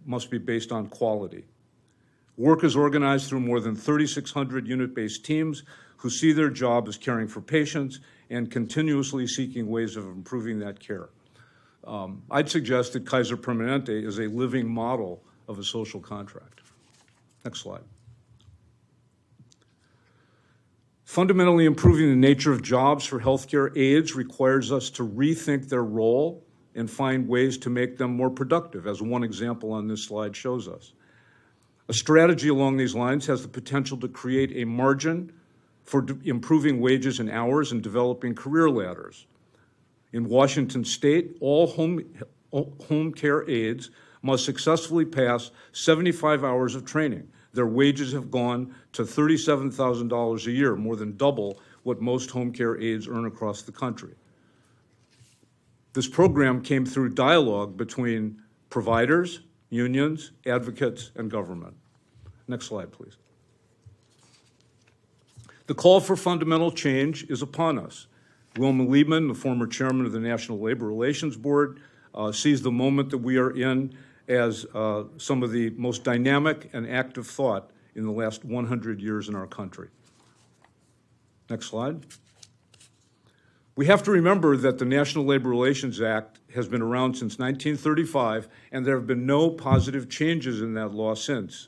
must be based on quality. Work is organized through more than 3,600 unit-based teams who see their job as caring for patients and continuously seeking ways of improving that care. I'd suggest that Kaiser Permanente is a living model of a social contract. Next slide. Fundamentally improving the nature of jobs for healthcare aides requires us to rethink their role and find ways to make them more productive, as one example on this slide shows us. A strategy along these lines has the potential to create a margin for improving wages and hours and developing career ladders. In Washington State, all home care aides must successfully pass 75 hours of training. Their wages have gone to $37,000 a year, more than double what most home care aides earn across the country. This program came through dialogue between providers, unions, advocates, and government. Next slide, please. The call for fundamental change is upon us. Wilma Liebman, the former chairman of the National Labor Relations Board, sees the moment that we are in as some of the most dynamic and active thought in the last 100 years in our country. Next slide. We have to remember that the National Labor Relations Act has been around since 1935, and there have been no positive changes in that law since.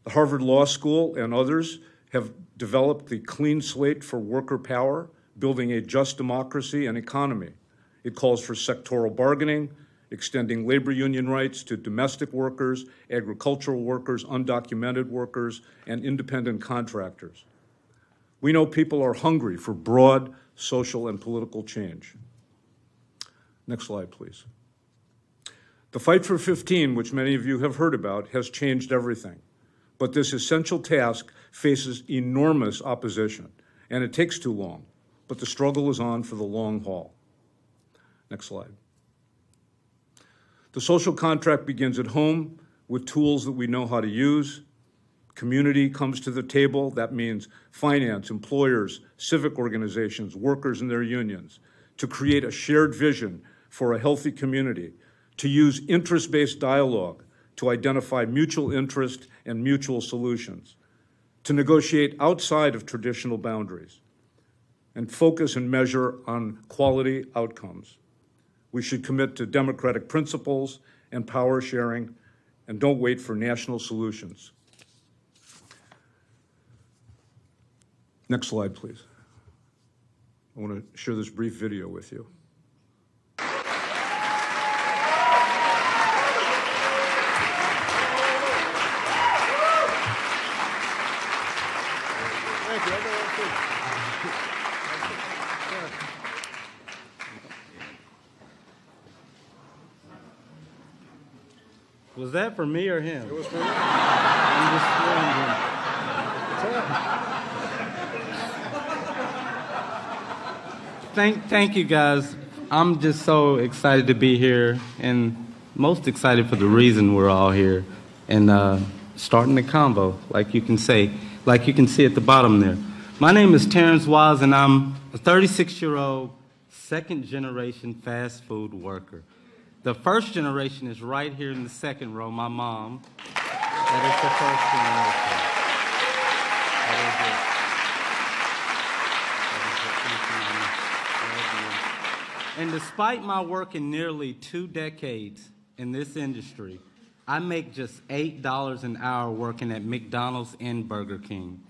The Harvard Law School and others have developed the clean slate for worker power, building a just democracy and economy. It calls for sectoral bargaining, extending labor union rights to domestic workers, agricultural workers, undocumented workers, and independent contractors. We know people are hungry for broad social and political change. Next slide, please. The fight for 15, which many of you have heard about, has changed everything. But this essential task faces enormous opposition, and it takes too long. But the struggle is on for the long haul. Next slide. The social contract begins at home with tools that we know how to use. Community comes to the table. That means finance, employers, civic organizations, workers and their unions, to create a shared vision for a healthy community, to use interest-based dialogue to identify mutual interest and mutual solutions, to negotiate outside of traditional boundaries, and focus and measure on quality outcomes. We should commit to democratic principles and power sharing, and don't wait for national solutions. Next slide, please. I want to share this brief video with you. Was that for me or him? It was for you. I'm just wondering. Thank you, guys. I'm just so excited to be here, and most excited for the reason we're all here, and starting the convo, like you can see at the bottom there. My name is Terrence Wise, and I'm a 36-year-old, second-generation fast food worker. The first generation is right here in the second row, my mom. That is the first generation. And despite my work in nearly 2 decades in this industry, I make just $8 an hour working at McDonald's and Burger King.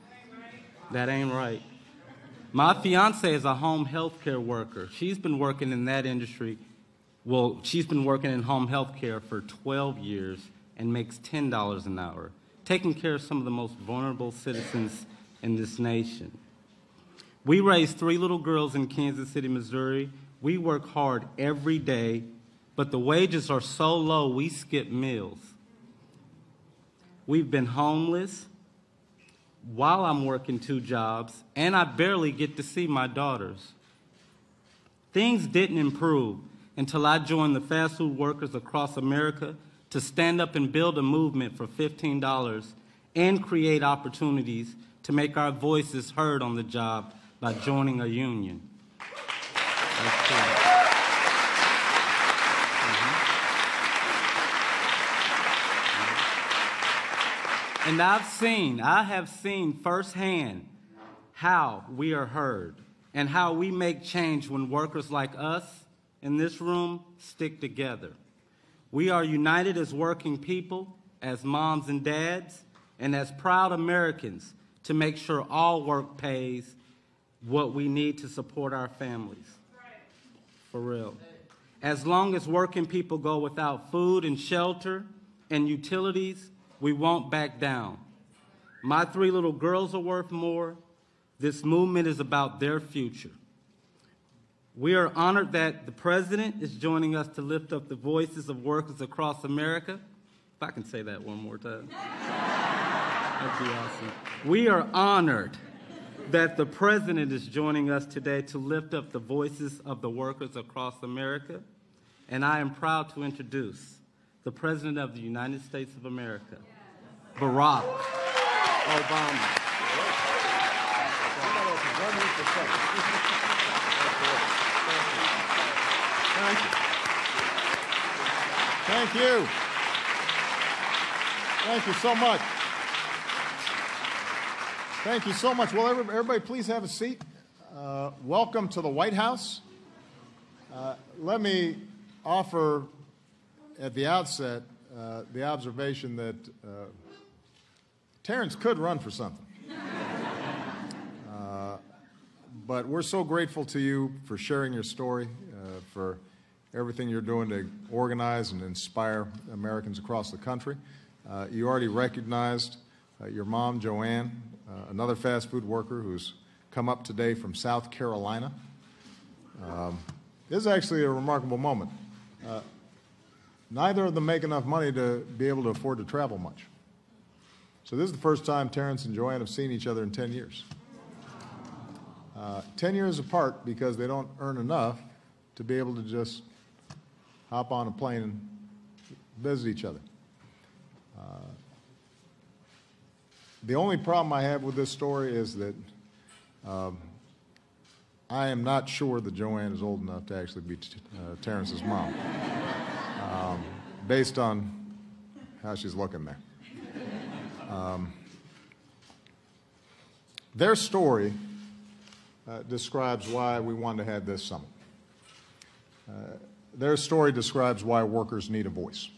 That ain't right. My fiance is a home health care worker. She's been working in that industry. Well, she's been working in home health care for 12 years and makes $10 an hour, taking care of some of the most vulnerable citizens in this nation. We raised 3 little girls in Kansas City, Missouri. We work hard every day, but the wages are so low we skip meals. We've been homeless while I'm working 2 jobs, and I barely get to see my daughters. Things didn't improve until I joined the fast food workers across America to stand up and build a movement for $15 and create opportunities to make our voices heard on the job by joining a union. That's true. And I have seen firsthand how we are heard and how we make change when workers like us in this room stick together. We are united as working people, as moms and dads, and as proud Americans to make sure all work pays what we need to support our families. For real. As long as working people go without food and shelter and utilities, we won't back down. My 3 little girls are worth more. This movement is about their future. We are honored that the President is joining us to lift up the voices of workers across America. If I can say that one more time. That'd be awesome. We are honored that the President is joining us today to lift up the voices of the workers across America. And I am proud to introduce the President of the United States of America, Barack Obama. Thank you. Thank you so much. Thank you so much. Well, everybody please have a seat. Welcome to the White House. Let me offer at the outset the observation that Terrence could run for something. But we're so grateful to you for sharing your story, for everything you're doing to organize and inspire Americans across the country. You already recognized your mom, Joanne, another fast food worker who's come up today from South Carolina. This is actually a remarkable moment. Neither of them make enough money to be able to afford to travel much. So this is the first time Terrence and Joanne have seen each other in 10 years. 10 years apart because they don't earn enough to be able to just hop on a plane and visit each other. The only problem I have with this story is that I am not sure that Joanne is old enough to actually be Terrence's mom, based on how she's looking there. Their story describes why we wanted to have this summit. Their story describes why workers need a voice.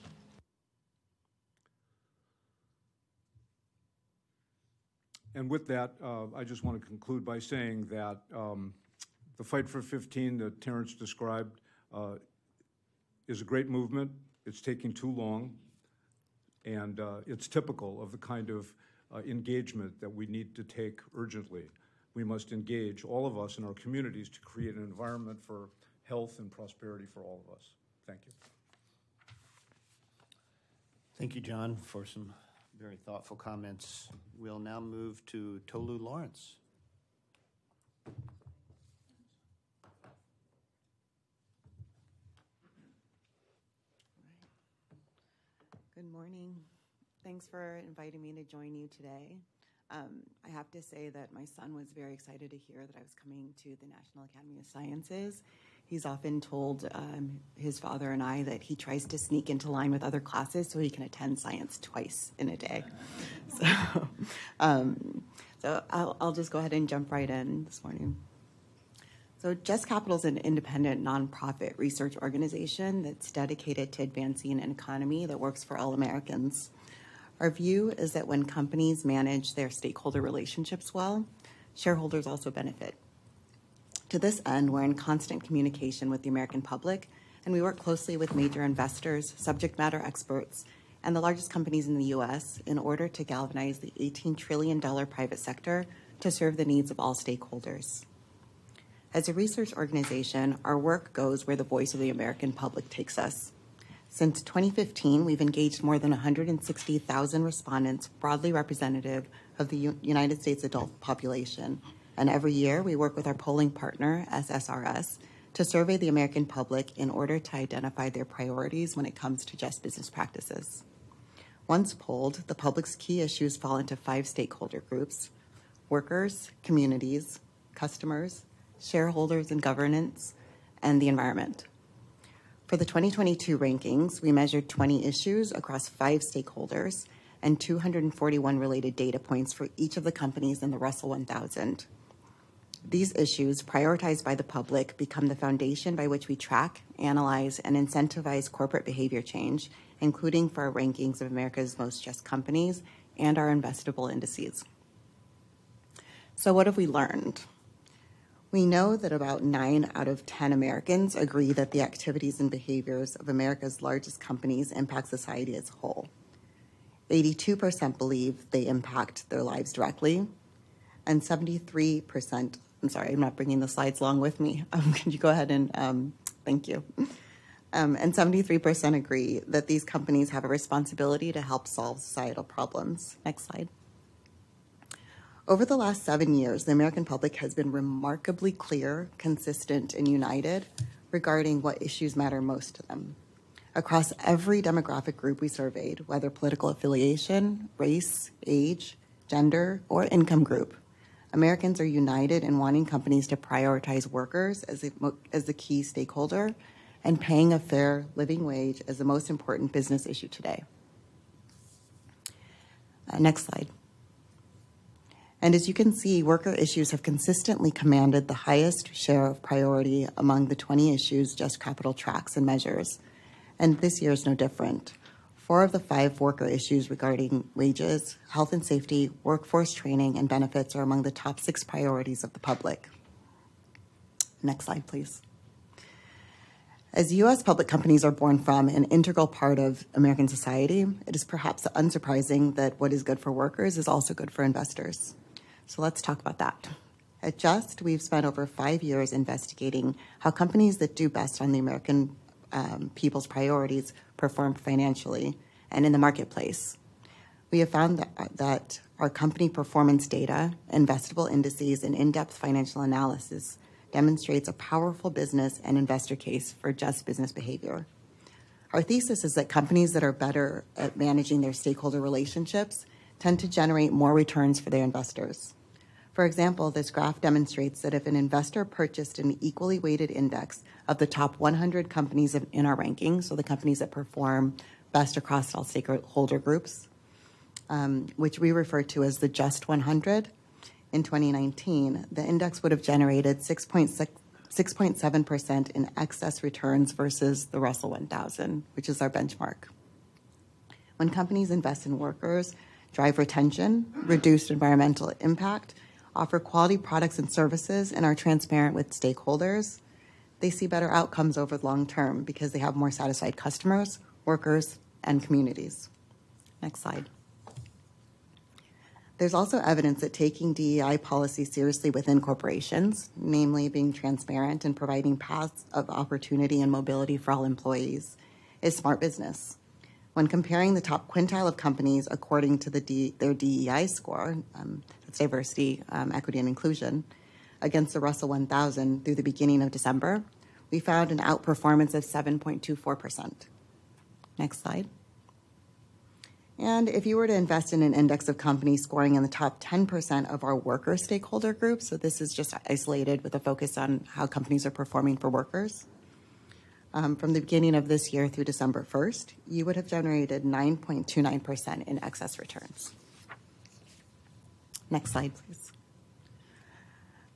And with that, I just want to conclude by saying that the Fight for 15 that Terrence described is a great movement. It's taking too long, and it's typical of the kind of engagement that we need to take urgently. We must engage, all of us in our communities, to create an environment for health and prosperity for all of us. Thank you. Thank you, John, for some very thoughtful comments. We'll now move to Tolu Lawrence. Good morning. Thanks for inviting me to join you today. I have to say that my son was very excited to hear that I was coming to the National Academy of Sciences. He's often told his father and I that he tries to sneak into line with other classes so he can attend science twice in a day. So I'll just go ahead and jump right in this morning. So Just Capital is an independent nonprofit research organization that's dedicated to advancing an economy that works for all Americans. Our view is that when companies manage their stakeholder relationships well, shareholders also benefit. To this end, we're in constant communication with the American public, and we work closely with major investors, subject matter experts, and the largest companies in the U.S. in order to galvanize the $18 trillion private sector to serve the needs of all stakeholders. As a research organization, our work goes where the voice of the American public takes us. Since 2015, we've engaged more than 160,000 respondents, broadly representative of the United States adult population. And every year, we work with our polling partner, SSRS, to survey the American public in order to identify their priorities when it comes to just business practices. Once polled, the public's key issues fall into 5 stakeholder groups: workers, communities, customers, shareholders and governance, and the environment. For the 2022 rankings, we measured 20 issues across 5 stakeholders and 241 related data points for each of the companies in the Russell 1000. These issues, prioritized by the public, become the foundation by which we track, analyze, and incentivize corporate behavior change, including for our rankings of America's most just companies and our investable indices. So what have we learned? We know that about 9 out of 10 Americans agree that the activities and behaviors of America's largest companies impact society as a whole. 82% believe they impact their lives directly, and 73%, I'm sorry, I'm not bringing the slides along with me. Could you go ahead and, thank you. And 73% agree that these companies have a responsibility to help solve societal problems. Next slide. Over the last 7 years, the American public has been remarkably clear, consistent, and united regarding what issues matter most to them. Across every demographic group we surveyed, whether political affiliation, race, age, gender, or income group, Americans are united in wanting companies to prioritize workers as the key stakeholder and paying a fair living wage as the most important business issue today. Next slide. And as you can see, worker issues have consistently commanded the highest share of priority among the 20 issues Just Capital tracks and measures. And this year is no different. 4 of the 5 worker issues regarding wages, health and safety, workforce training, and benefits are among the top 6 priorities of the public. Next slide, please. As U.S. public companies are born from an integral part of American society, it is perhaps unsurprising that what is good for workers is also good for investors. So let's talk about that. At Just, we've spent over 5 years investigating how companies that do best on the American people's priorities perform financially and in the marketplace. We have found that our company performance data, investable indices, and in-depth financial analysis demonstrates a powerful business and investor case for just business behavior. Our thesis is that companies that are better at managing their stakeholder relationships tend to generate more returns for their investors. For example, this graph demonstrates that if an investor purchased an equally weighted index of the top 100 companies in our ranking, so the companies that perform best across all stakeholder groups, which we refer to as the Just 100, in 2019, the index would have generated 6.7% in excess returns versus the Russell 1000, which is our benchmark. When companies invest in workers, drive retention, reduce environmental impact, offer quality products and services, and are transparent with stakeholders, they see better outcomes over the long term because they have more satisfied customers, workers, and communities. Next slide. There's also evidence that taking DEI policy seriously within corporations, namely being transparent and providing paths of opportunity and mobility for all employees, is smart business. When comparing the top quintile of companies according to their DEI score, that's diversity, equity, and inclusion, against the Russell 1000 through the beginning of December, we found an outperformance of 7.24%. Next slide. And if you were to invest in an index of companies scoring in the top 10% of our worker stakeholder group, so this is just isolated with a focus on how companies are performing for workers, from the beginning of this year through December 1st, you would have generated 9.29% in excess returns. Next slide, please.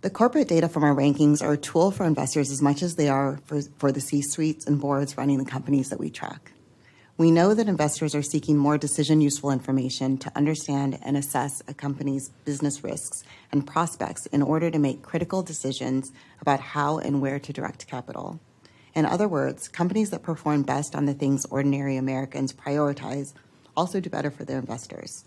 The corporate data from our rankings are a tool for investors as much as they are for the C-suites and boards running the companies that we track. We know that investors are seeking more decision-useful information to understand and assess a company's business risks and prospects in order to make critical decisions about how and where to direct capital. In other words, companies that perform best on the things ordinary Americans prioritize also do better for their investors.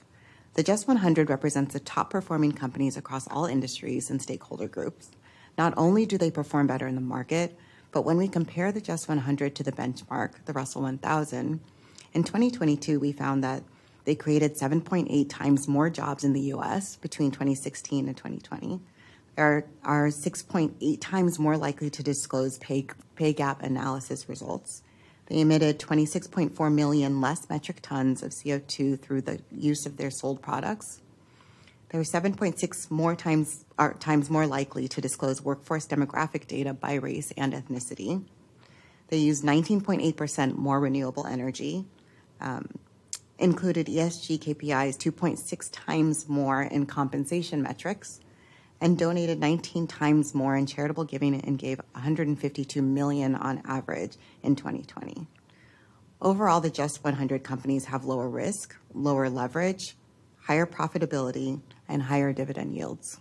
The JUST 100 represents the top-performing companies across all industries and stakeholder groups. Not only do they perform better in the market, but when we compare the JUST 100 to the benchmark, the Russell 1000, in 2022, we found that they created 7.8 times more jobs in the U.S. between 2016 and 2020, are 6.8 times more likely to disclose pay gap analysis results. They emitted 26.4 million less metric tons of CO2 through the use of their sold products. They're 7.6 times more likely to disclose workforce demographic data by race and ethnicity. They use 19.8% more renewable energy, included ESG KPIs 2.6 times more in compensation metrics, and donated 19 times more in charitable giving and gave $152 million on average in 2020. Overall, the JUST 100 companies have lower risk, lower leverage, higher profitability, and higher dividend yields.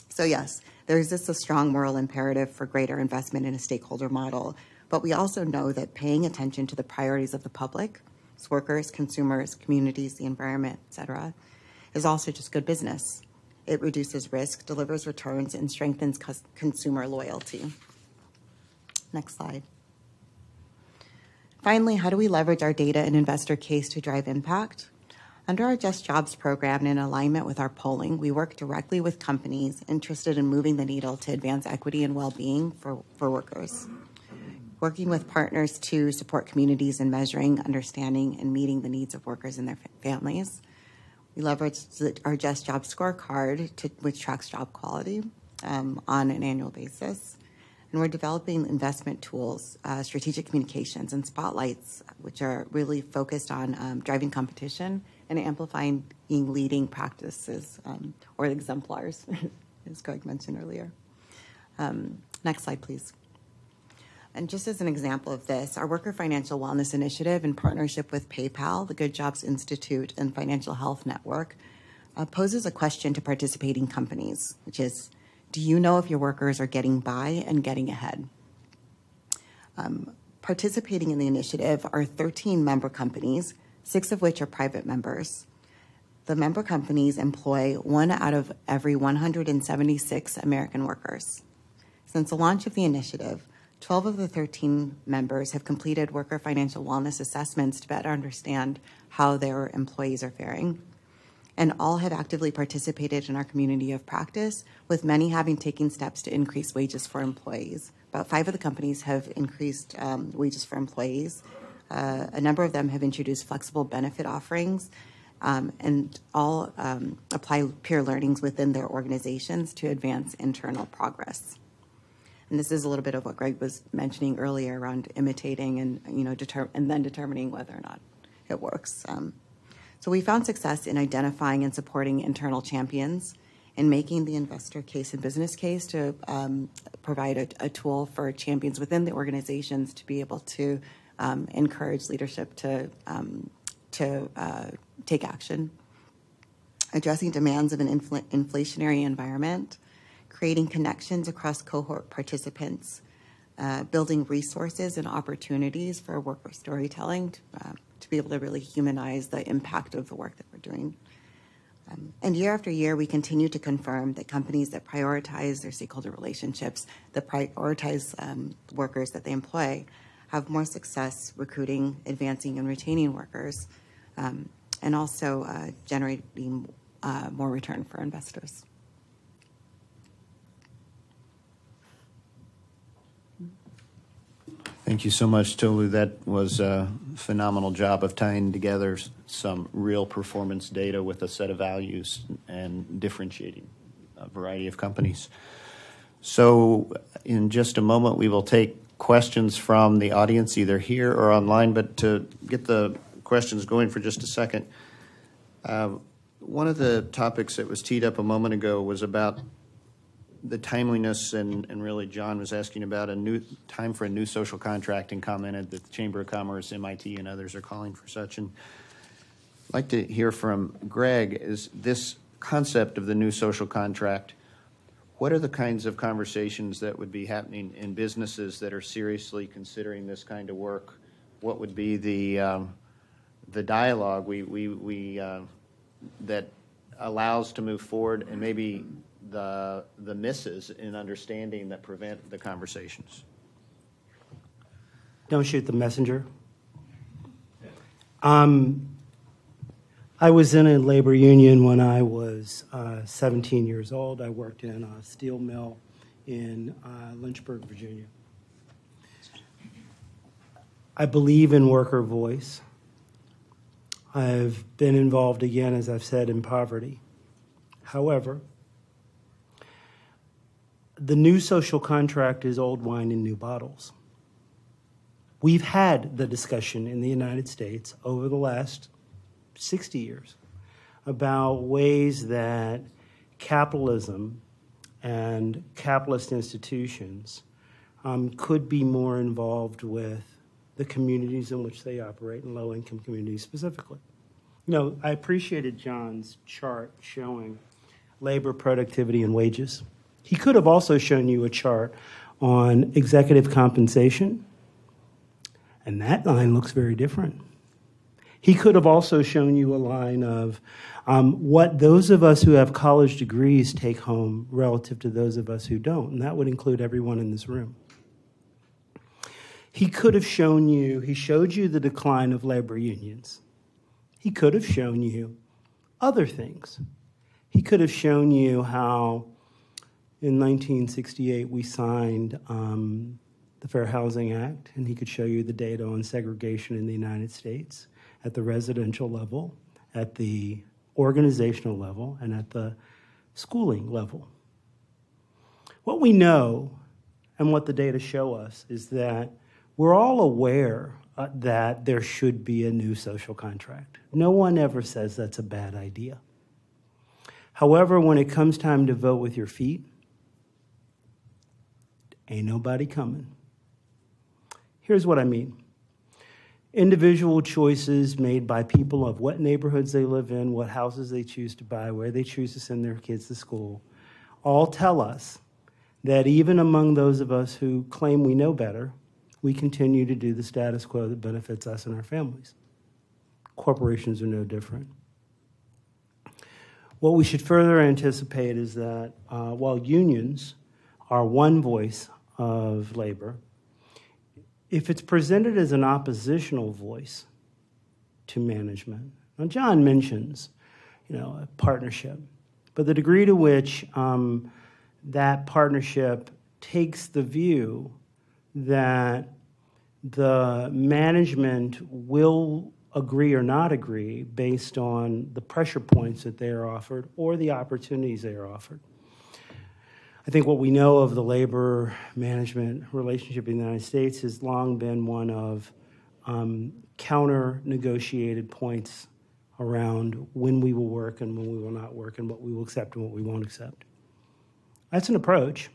So yes, there exists a strong moral imperative for greater investment in a stakeholder model, but we also know that paying attention to the priorities of the public, its workers, consumers, communities, the environment, et cetera, is also just good business. It reduces risk, delivers returns, and strengthens consumer loyalty. Next slide. Finally, how do we leverage our data and investor case to drive impact? Under our Just Jobs program and in alignment with our polling, we work directly with companies interested in moving the needle to advance equity and well-being for workers. Working with partners to support communities in measuring, understanding, and meeting the needs of workers and their families. We leverage our Just Jobs scorecard, which tracks job quality on an annual basis. And we're developing investment tools, strategic communications, and spotlights, which are really focused on driving competition and amplifying leading practices or exemplars, as Greg mentioned earlier. Next slide, please. And just as an example of this, our Worker Financial Wellness Initiative, in partnership with PayPal, the Good Jobs Institute, and Financial Health Network, poses a question to participating companies, which is, do you know if your workers are getting by and getting ahead? Participating in the initiative are 13 member companies, 6 of which are private members. The member companies employ 1 out of every 176 American workers. Since the launch of the initiative, 12 of the 13 members have completed worker financial wellness assessments to better understand how their employees are faring. And all have actively participated in our community of practice, with many having taken steps to increase wages for employees. About 5 of the companies have increased wages for employees. A number of them have introduced flexible benefit offerings, and all apply peer learnings within their organizations to advance internal progress. And this is a little bit of what Greg was mentioning earlier around imitating and and then determining whether or not it works. So we found success in identifying and supporting internal champions, in making the investor case and business case to provide a tool for champions within the organizations to be able to encourage leadership to take action, addressing demands of an inflationary environment, creating connections across cohort participants, building resources and opportunities for worker storytelling to be able to really humanize the impact of the work that we're doing. And year after year, we continue to confirm that companies that prioritize their stakeholder relationships, that prioritize workers that they employ, have more success recruiting, advancing, and retaining workers, and also generating more return for investors. Thank you so much, Tolu. That was a phenomenal job of tying together some real performance data with a set of values and differentiating a variety of companies. So in just a moment, we will take questions from the audience, either here or online. But to get the questions going for just a second, one of the topics that was teed up a moment ago was about the timeliness, and really John was asking about a new time for a new social contract and commented that the Chamber of Commerce, MIT, and others are calling for such. And I'd like to hear from Greg, is this concept of the new social contract, what are the kinds of conversations that would be happening in businesses that are seriously considering this kind of work? What would be the dialogue that allows to move forward, and maybe the misses in understanding that prevent the conversations? Don't shoot the messenger. I was in a labor union when I was 17 years old. I worked in a steel mill in Lynchburg, Virginia. I believe in worker voice. I've been involved, again, as I've said, in poverty. However, the new social contract is old wine in new bottles. We've had the discussion in the United States over the last 60 years about ways that capitalism and capitalist institutions could be more involved with the communities in which they operate, and low-income communities specifically. You know, I appreciated John's chart showing labor productivity and wages. He could have also shown you a chart on executive compensation, and that line looks very different. He could have also shown you a line of what those of us who have college degrees take home relative to those of us who don't, and that would include everyone in this room. He could have shown you, he showed you the decline of labor unions. He could have shown you other things. He could have shown you how in 1968 we signed the Fair Housing Act, and he could show you the data on segregation in the United States at the residential level, at the organizational level, and at the schooling level. What we know and what the data show us is that we're all aware that there should be a new social contract. No one ever says that's a bad idea. However, when it comes time to vote with your feet, ain't nobody coming. Here's what I mean. Individual choices made by people of what neighborhoods they live in, what houses they choose to buy, where they choose to send their kids to school, all tell us that even among those of us who claim we know better, we continue to do the status quo that benefits us and our families. Corporations are no different. What we should further anticipate is that while unions are one voice of labor, if it's presented as an oppositional voice to management, now John mentions, a partnership, but the degree to which that partnership takes the view that the management will agree or not agree based on the pressure points that they are offered or the opportunities they are offered. I think what we know of the labor management relationship in the United States has long been one of counter-negotiated points around when we will work and when we will not work and what we will accept and what we won't accept. That's an approach.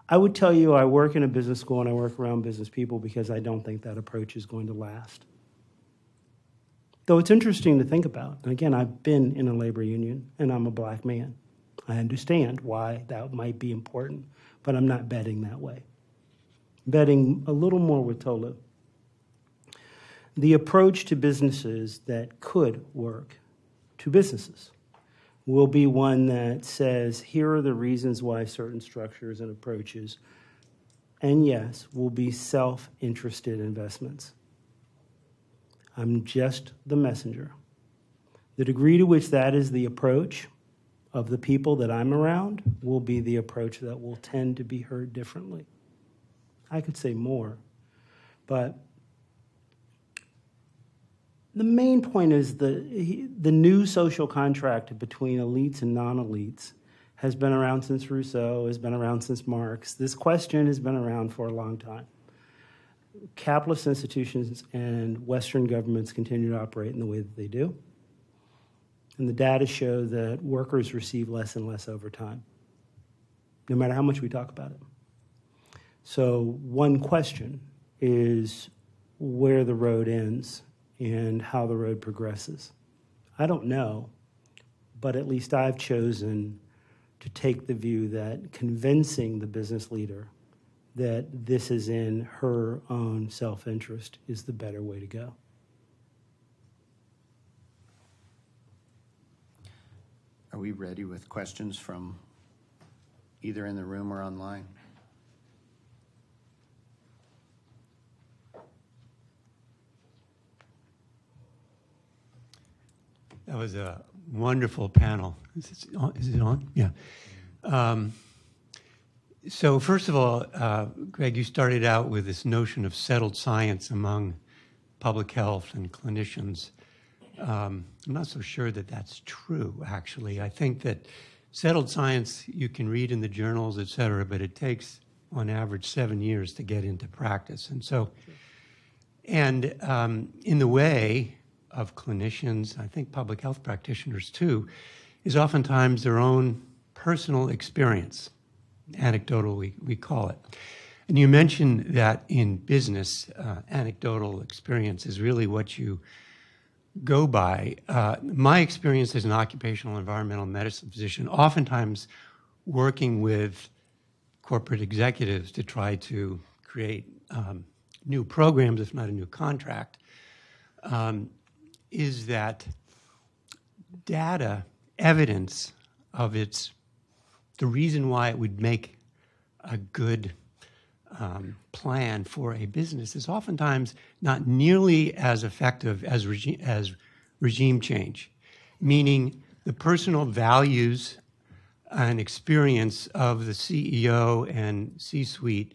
I would tell you I work in a business school and I work around business people because I don't think that approach is going to last. Though it's interesting to think about. And again, I've been in a labor union and I'm a black man. I understand why that might be important, but I'm not betting that way. Betting a little more with Tolu. The approach to businesses that could work to businesses will be one that says, here are the reasons why certain structures and approaches and yes, will be self-interested investments. I'm just the messenger. The degree to which that is the approach of the people that I'm around will be the approach that will tend to be heard differently. I could say more, but the main point is the new social contract between elites and non-elites has been around since Rousseau, has been around since Marx. This question has been around for a long time. Capitalist institutions and Western governments continue to operate in the way that they do. And the data show that workers receive less and less over time, no matter how much we talk about it. So one question is where the road ends and how the road progresses. I don't know, but at least I've chosen to take the view that convincing the business leader that this is in her own self-interest is the better way to go. Are we ready with questions from either in the room or online? That was a wonderful panel. Is it on? Yeah. So first of all, Greg, you started out with this notion of settled science among public health and clinicians. I'm not so sure that that's true, actually. I think that settled science you can read in the journals, et cetera, but it takes, on average, 7 years to get into practice. And so, and in the way of clinicians, I think public health practitioners too, is oftentimes their own personal experience. Anecdotal, we call it. And you mentioned that in business, anecdotal experience is really what you go by. My experience as an occupational environmental medicine physician, oftentimes working with corporate executives to try to create new programs, if not a new contract, is that data, evidence of the reason why it would make a good plan for a business is oftentimes not nearly as effective as regime change, meaning the personal values and experience of the CEO and C-suite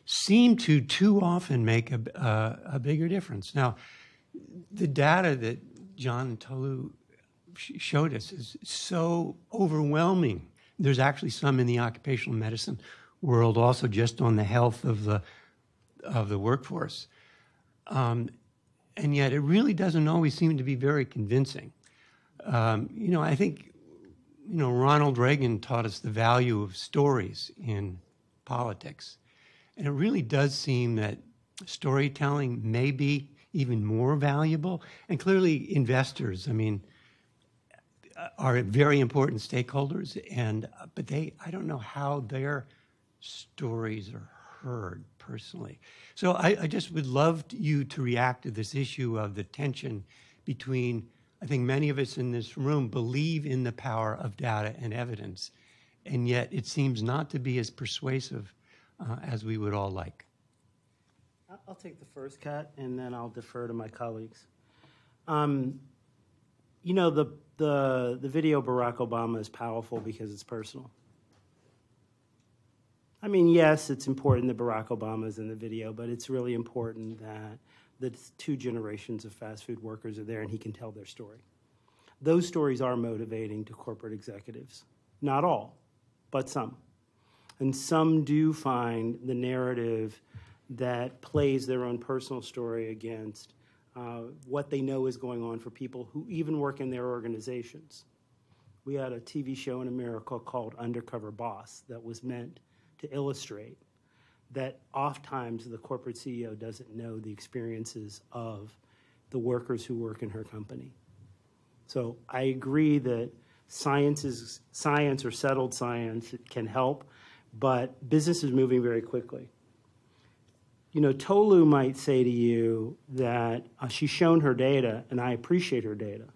seem to too often make a bigger difference. Now, the data that John and Tolu showed us is so overwhelming. There's actually some in the occupational medicine world also just on the health of the workforce. And yet it really doesn't always seem to be very convincing. I think, Ronald Reagan taught us the value of stories in politics. And it really does seem that storytelling may be even more valuable. And clearly investors, are very important stakeholders, but I don't know how their stories are heard personally. So I just would love you to react to this issue of the tension between, I think many of us in this room believe in the power of data and evidence, and yet it seems not to be as persuasive as we would all like. I'll take the first cut, and then I'll defer to my colleagues. The video Barack Obama is powerful because it's personal. Yes, it's important that Barack Obama is in the video, but it's really important that the two generations of fast food workers are there and he can tell their story. Those stories are motivating to corporate executives. Not all, but some. And some do find the narrative that plays their own personal story against what they know is going on for people who even work in their organizations. We had a TV show in America called Undercover Boss that was meant to illustrate that oftentimes the corporate CEO doesn't know the experiences of the workers who work in her company. So I agree that science or settled science can help, but business is moving very quickly. Tolu might say to you that she's shown her data, and I appreciate her data,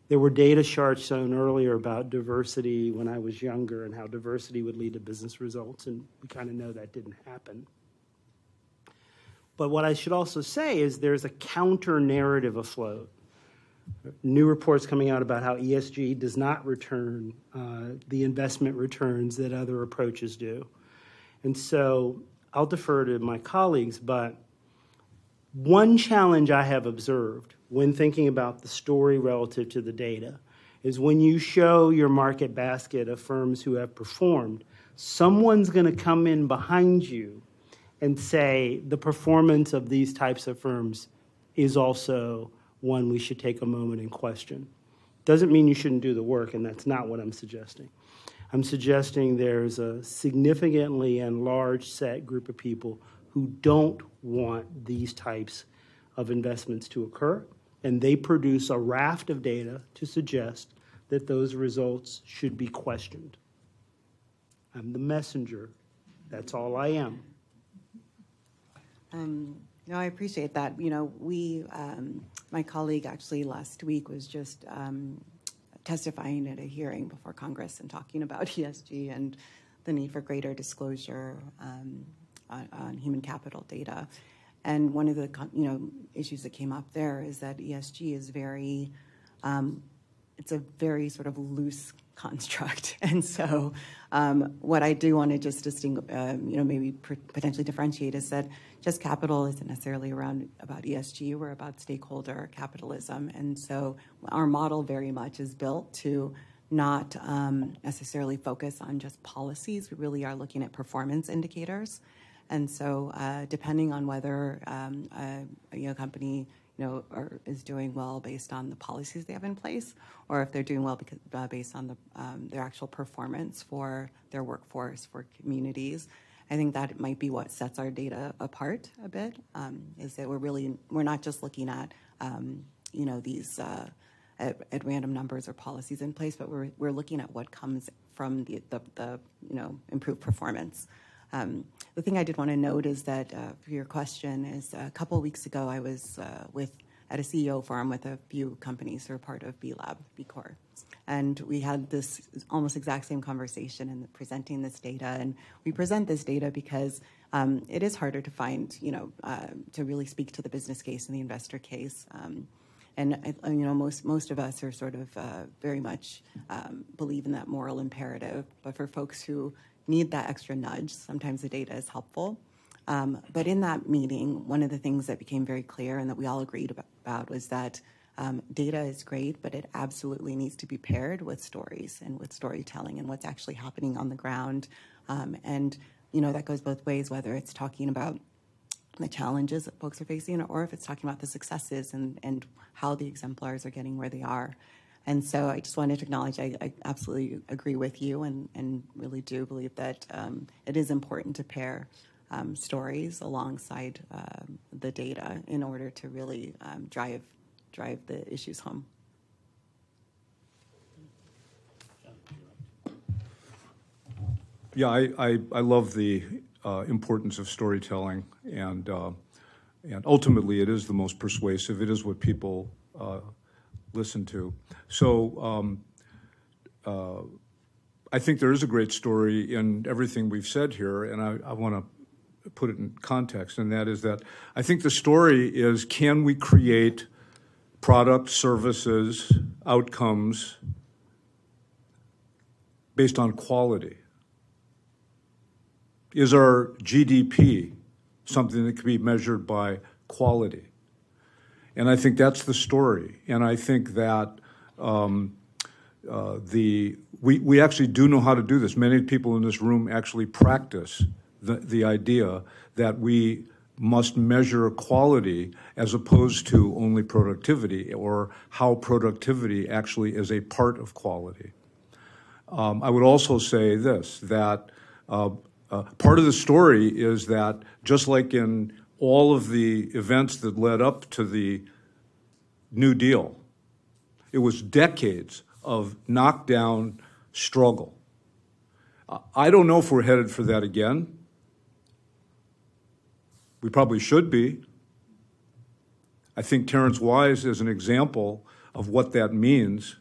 There were data charts shown earlier about diversity when I was younger and how diversity would lead to business results, and we kind of know that didn't happen. But what I should also say is there's a counter-narrative afloat. New reports coming out about how ESG does not return the investment returns that other approaches do. And so I'll defer to my colleagues, but one challenge I have observed when thinking about the story relative to the data is when you show your market basket of firms who have performed, someone's going to come in behind you and say the performance of these types of firms is also one we should take a moment and question. Doesn't mean you shouldn't do the work, and that's not what I'm suggesting. I'm suggesting there's a significantly and large set group of people who don't want these types of investments to occur, and they produce a raft of data to suggest that those results should be questioned. I'm the messenger. That's all I am. No, I appreciate that. You know, my colleague actually last week was just testifying at a hearing before Congress and talking about ESG and the need for greater disclosure on human capital data. And one of the issues that came up there is that ESG is it's a very sort of loose construct. And so what I do want to just maybe potentially differentiate is that Just Capital isn't necessarily about ESG. We're about stakeholder capitalism. And so our model very much is built to not necessarily focus on just policies. We really are looking at performance indicators. And so depending on whether a company is doing well based on the policies they have in place, or if they're doing well based on their actual performance for their workforce, for communities, I think that might be what sets our data apart a bit. Is that we're not just looking at these at random numbers or policies in place, but we're looking at what comes from the improved performance. The thing I did want to note is that for your question is a couple of weeks ago I was at a CEO forum with a few companies who are part of B Lab, B Corp. And we had this almost exact same conversation in presenting this data. And we present this data because it is harder to find, to really speak to the business case and the investor case. Most of us are sort of very much believe in that moral imperative. But for folks who need that extra nudge, sometimes the data is helpful. But in that meeting, one of the things that became very clear and that we all agreed about was that data is great, but it absolutely needs to be paired with stories and with storytelling and what's actually happening on the ground. And that goes both ways, whether it's talking about the challenges that folks are facing or if it's talking about the successes and how the exemplars are getting where they are. And so I just wanted to acknowledge I absolutely agree with you and really do believe that it is important to pair stories alongside the data in order to really drive the issues home. Yeah, I love the importance of storytelling, and ultimately it is the most persuasive. It is what people listen to. So I think there is a great story in everything we've said here, and I want to put it in context, and that is that I think the story is, can we create products, services, outcomes based on quality? Is our GDP something that can be measured by quality? And I think that's the story. And I think that we actually do know how to do this. Many people in this room actually practice the idea that we must measure quality as opposed to only productivity, or how productivity actually is a part of quality. I would also say this, that part of the story is that just like in all of the events that led up to the New Deal, it was decades of knockdown struggle. I don't know if we're headed for that again. We probably should be. I think Terrence Wise is an example of what that means.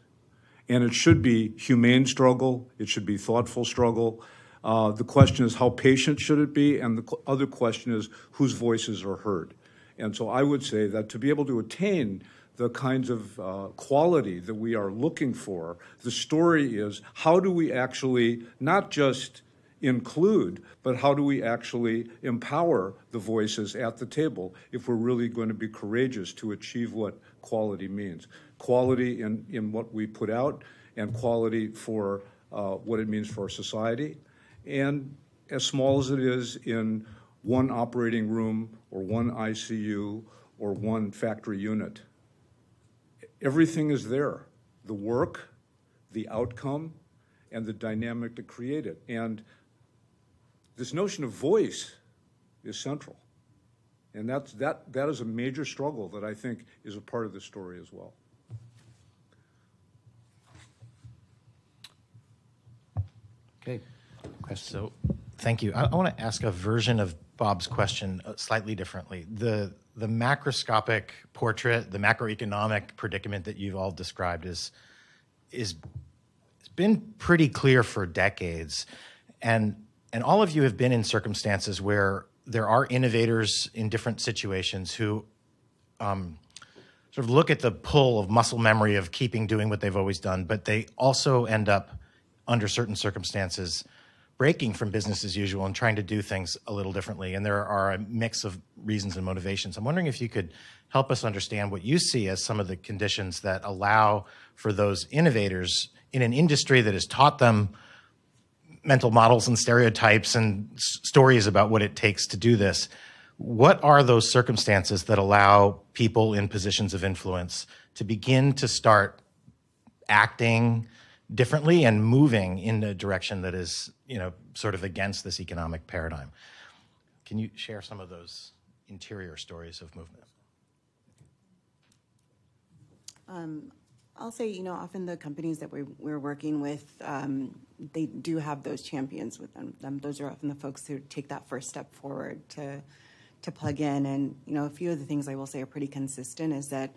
And it should be humane struggle. It should be thoughtful struggle. The question is, how patient should it be? And the other question is, whose voices are heard? And so I would say that to be able to attain the kinds of quality that we are looking for, the story is, how do we actually not just include, but how do we actually empower the voices at the table if we're really going to be courageous to achieve what quality means? Quality in what we put out, and quality for what it means for our society. And as small as it is, in one operating room or one ICU or one factory unit, everything is there. The work, the outcome, and the dynamic to create it. And this notion of voice is central. And that is a major struggle that I think is a part of the story as well. Okay. So, thank you. I want to ask a version of Bob's question slightly differently. The macroscopic portrait, the macroeconomic predicament that you've all described is been pretty clear for decades, and all of you have been in circumstances where there are innovators in different situations who sort of look at the pull of muscle memory of doing what they've always done, but they also end up under certain circumstances breaking from business as usual and trying to do things a little differently. And there are a mix of reasons and motivations. I'm wondering if you could help us understand what you see as some of the conditions that allow for those innovators in an industry that has taught them mental models and stereotypes and stories about what it takes to do this. What are those circumstances that allow people in positions of influence to begin to start acting differently and moving in a direction that is, sort of against this economic paradigm? Can you share some of those interior stories of movement? I'll say, often the companies that we're working with, they do have those champions with them. Those are often the folks who take that first step forward to plug in. And, a few of the things I will say are pretty consistent is that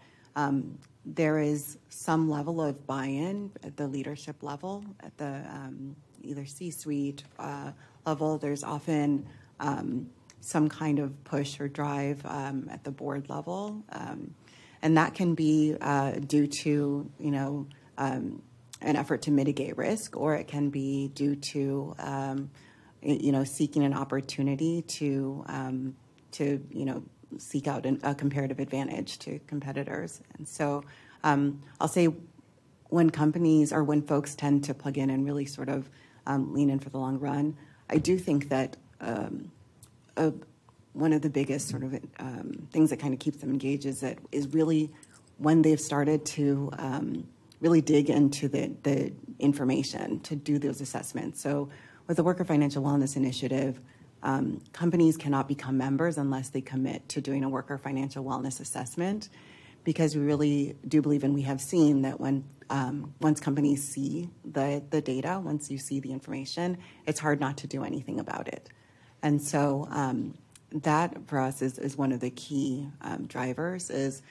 there is some level of buy-in at the leadership level, at the either C-suite level. There's often some kind of push or drive at the board level. And that can be due to, an effort to mitigate risk, or it can be due to, seeking an opportunity to seek out a comparative advantage to competitors. And so I'll say when companies or when folks tend to plug in and really sort of lean in for the long run, I do think that one of the biggest sort of things that kind of keeps them engaged is really when they've started to really dig into the information to do those assessments. So with the Worker Financial Wellness Initiative, companies cannot become members unless they commit to doing a worker financial wellness assessment, because we really do believe, and we have seen that when once companies see the data, once you see the information, it's hard not to do anything about it. And so that for us is one of the key drivers. Is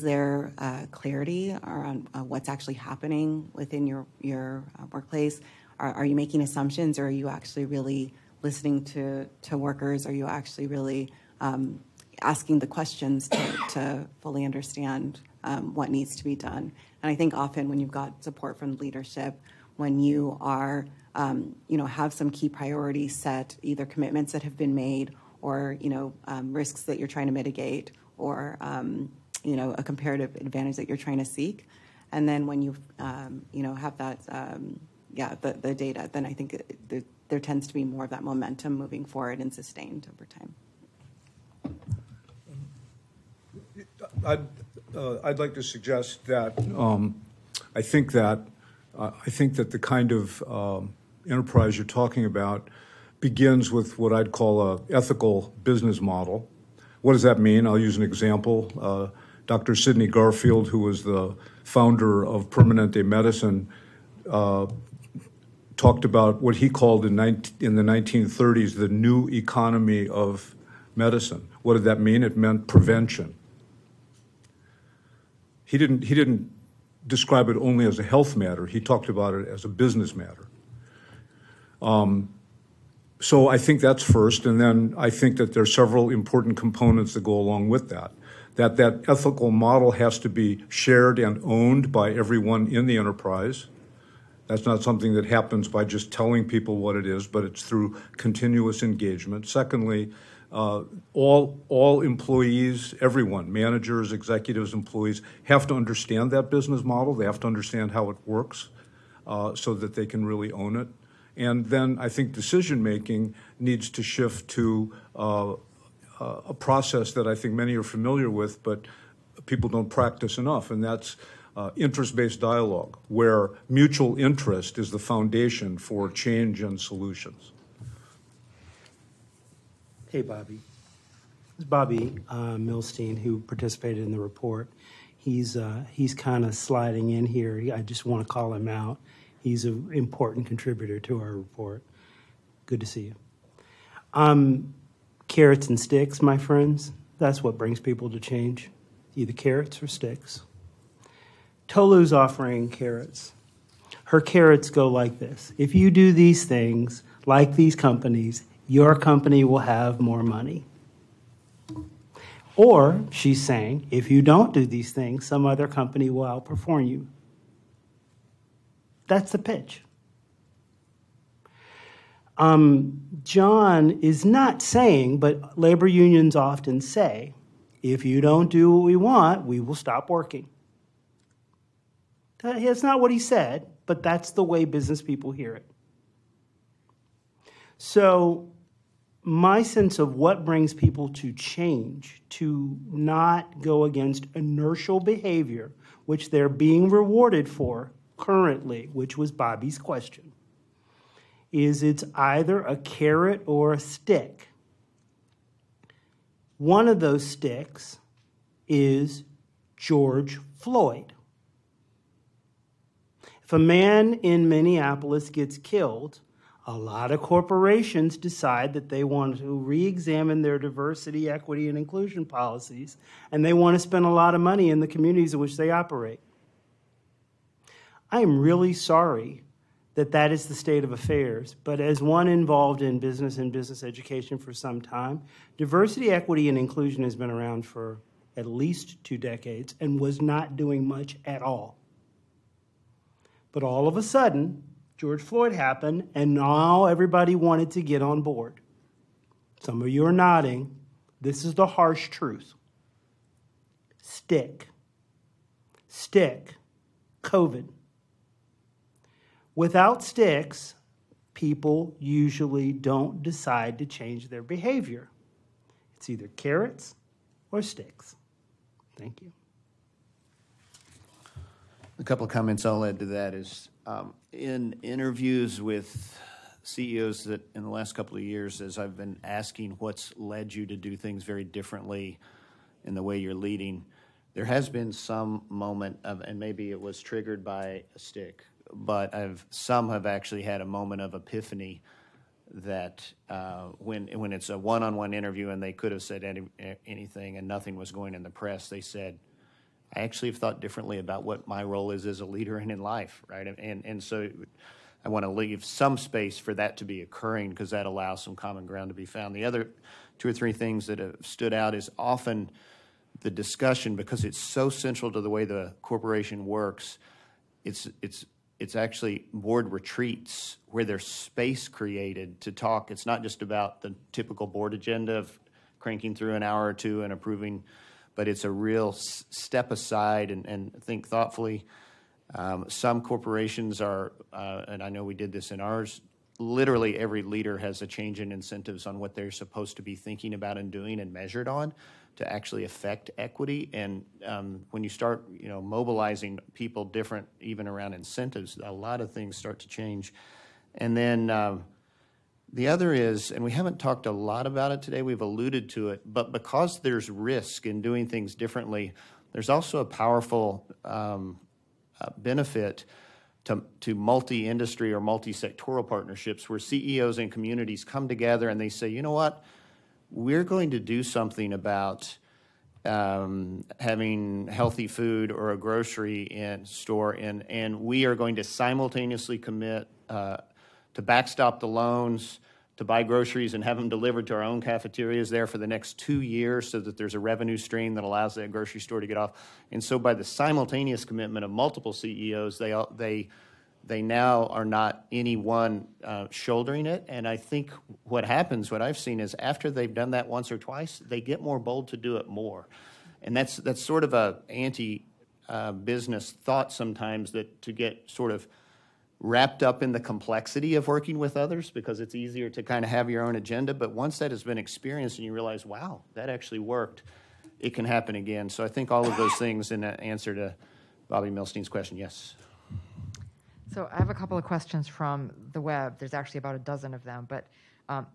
there clarity around what's actually happening within your workplace? Are you making assumptions, or are you actually really listening to workers? Are you actually really asking the questions to fully understand what needs to be done? And I think often when you've got support from leadership, when you are, have some key priorities set, either commitments that have been made or, risks that you're trying to mitigate, or, a comparative advantage that you're trying to seek. And then when you, have that, the data, then I think there tends to be more of that momentum moving forward and sustained over time. I'd like to suggest that I think that the kind of enterprise you're talking about begins with what I'd call an ethical business model. What does that mean? I'll use an example. Dr. Sidney Garfield, who was the founder of Permanente Medicine, talked about what he called in the 1930s the new economy of medicine. What did that mean? It meant prevention. He didn't describe it only as a health matter. He talked about it as a business matter. So I think that's first, and then I think that there are several important components that go along with that. That ethical model has to be shared and owned by everyone in the enterprise. That's not something that happens by just telling people what it is, but it's through continuous engagement. Secondly, all employees, everyone, managers, executives, employees, have to understand that business model. They have to understand how it works so that they can really own it. And then I think decision-making needs to shift to a process that I think many are familiar with, but people don't practice enough, and that's interest-based dialogue, where mutual interest is the foundation for change and solutions. Hey, Bobby. This is Bobby Milstein, who participated in the report. He's kind of sliding in here. I just want to call him out. He's an important contributor to our report. Good to see you. Carrots and sticks, my friends. That's what brings people to change. Either carrots or sticks. Tolu's offering carrots. Her carrots go like this. If you do these things, like these companies, your company will have more money. Or, she's saying, if you don't do these things, some other company will outperform you. That's the pitch. John is not saying, but labor unions often say, if you don't do what we want, we will stop working. That's not what he said, but that's the way business people hear it. So my sense of what brings people to change, to not go against inertial behavior, which they're being rewarded for currently, which was Bobby's question, is it's either a carrot or a stick. One of those sticks is George Floyd. If a man in Minneapolis gets killed, a lot of corporations decide that they want to re-examine their diversity, equity, and inclusion policies, and they want to spend a lot of money in the communities in which they operate. I am really sorry that that is the state of affairs, but as one involved in business and business education for some time, diversity, equity, and inclusion has been around for at least 2 decades and was not doing much at all. But all of a sudden, George Floyd happened, and now everybody wanted to get on board. Some of you are nodding. This is the harsh truth. Stick, COVID. Without sticks, people usually don't decide to change their behavior. It's either carrots or sticks. Thank you. A couple of comments I'll add to that is in interviews with CEOs that in the last couple of years, as I've been asking what's led you to do things very differently in the way you're leading, there has been some moment of, and maybe it was triggered by a stick, but some have actually had a moment of epiphany that when it's a one-on-one interview and they could have said anything and nothing was going in the press, they said, I actually have thought differently about what my role is as a leader and in life, right? And so I want to leave some space for that to be occurring because that allows some common ground to be found. The other 2 or 3 things that have stood out is often the discussion, because it's so central to the way the corporation works, it's actually board retreats where there's space created to talk. It's not just about the typical board agenda of cranking through an hour or 2 and approving, but it's a real step aside and think thoughtfully. Some corporations are, and I know we did this in ours, literally every leader has a change in incentives on what they're supposed to be thinking about and doing and measured on to actually affect equity. And when you start mobilizing people different, even around incentives, a lot of things start to change. And then the other is, and we haven't talked a lot about it today, we've alluded to it, but because there's risk in doing things differently, there's also a powerful benefit to multi-industry or multi-sectoral partnerships where CEOs and communities come together and they say, you know what, we're going to do something about having healthy food or a grocery store, and we are going to simultaneously commit to backstop the loans, to buy groceries and have them delivered to our own cafeterias there for the next 2 years so that there's a revenue stream that allows that grocery store to get off. And so by the simultaneous commitment of multiple CEOs, they now are not any one shouldering it. And I think what happens, what I've seen is after they've done that once or twice, they get more bold to do it more. And that's sort of a anti-business thought sometimes, that to get sort of wrapped up in the complexity of working with others because it's easier to kind of have your own agenda. But once that has been experienced and you realize, wow, that actually worked, it can happen again. So I think all of those things in answer to Bobby Milstein's question, yes. So I have a couple of questions from the web. There's actually about a dozen of them, but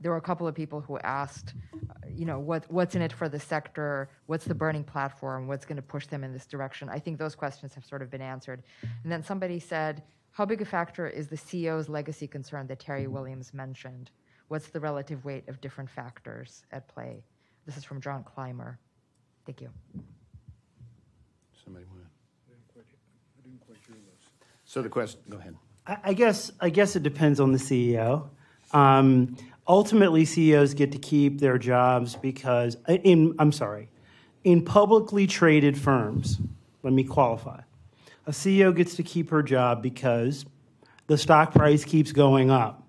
there were a couple of people who asked, what's in it for the sector? What's the burning platform? What's going to push them in this direction? I think those questions have sort of been answered. And then somebody said, how big a factor is the CEO's legacy concern that Terry Williams mentioned? What's the relative weight of different factors at play? This is from John Clymer. Thank you. Somebody want to? I didn't quite hear this. So the question, go ahead. I guess it depends on the CEO. Ultimately, CEOs get to keep their jobs because, in publicly traded firms, let me qualify. A CEO gets to keep her job because the stock price keeps going up.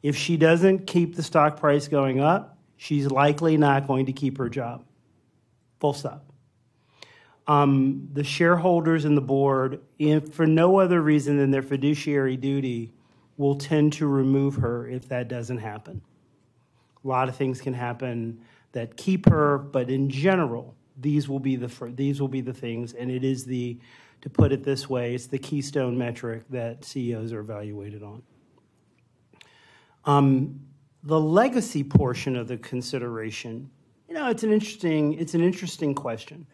If she doesn't keep the stock price going up, she's likely not going to keep her job. Full stop. The shareholders and the board, for no other reason than their fiduciary duty, will tend to remove her if that doesn't happen. A lot of things can happen that keep her, but in general, these will be the things, and it is to put it this way, it's the keystone metric that CEOs are evaluated on. The legacy portion of the consideration, it's an interesting question.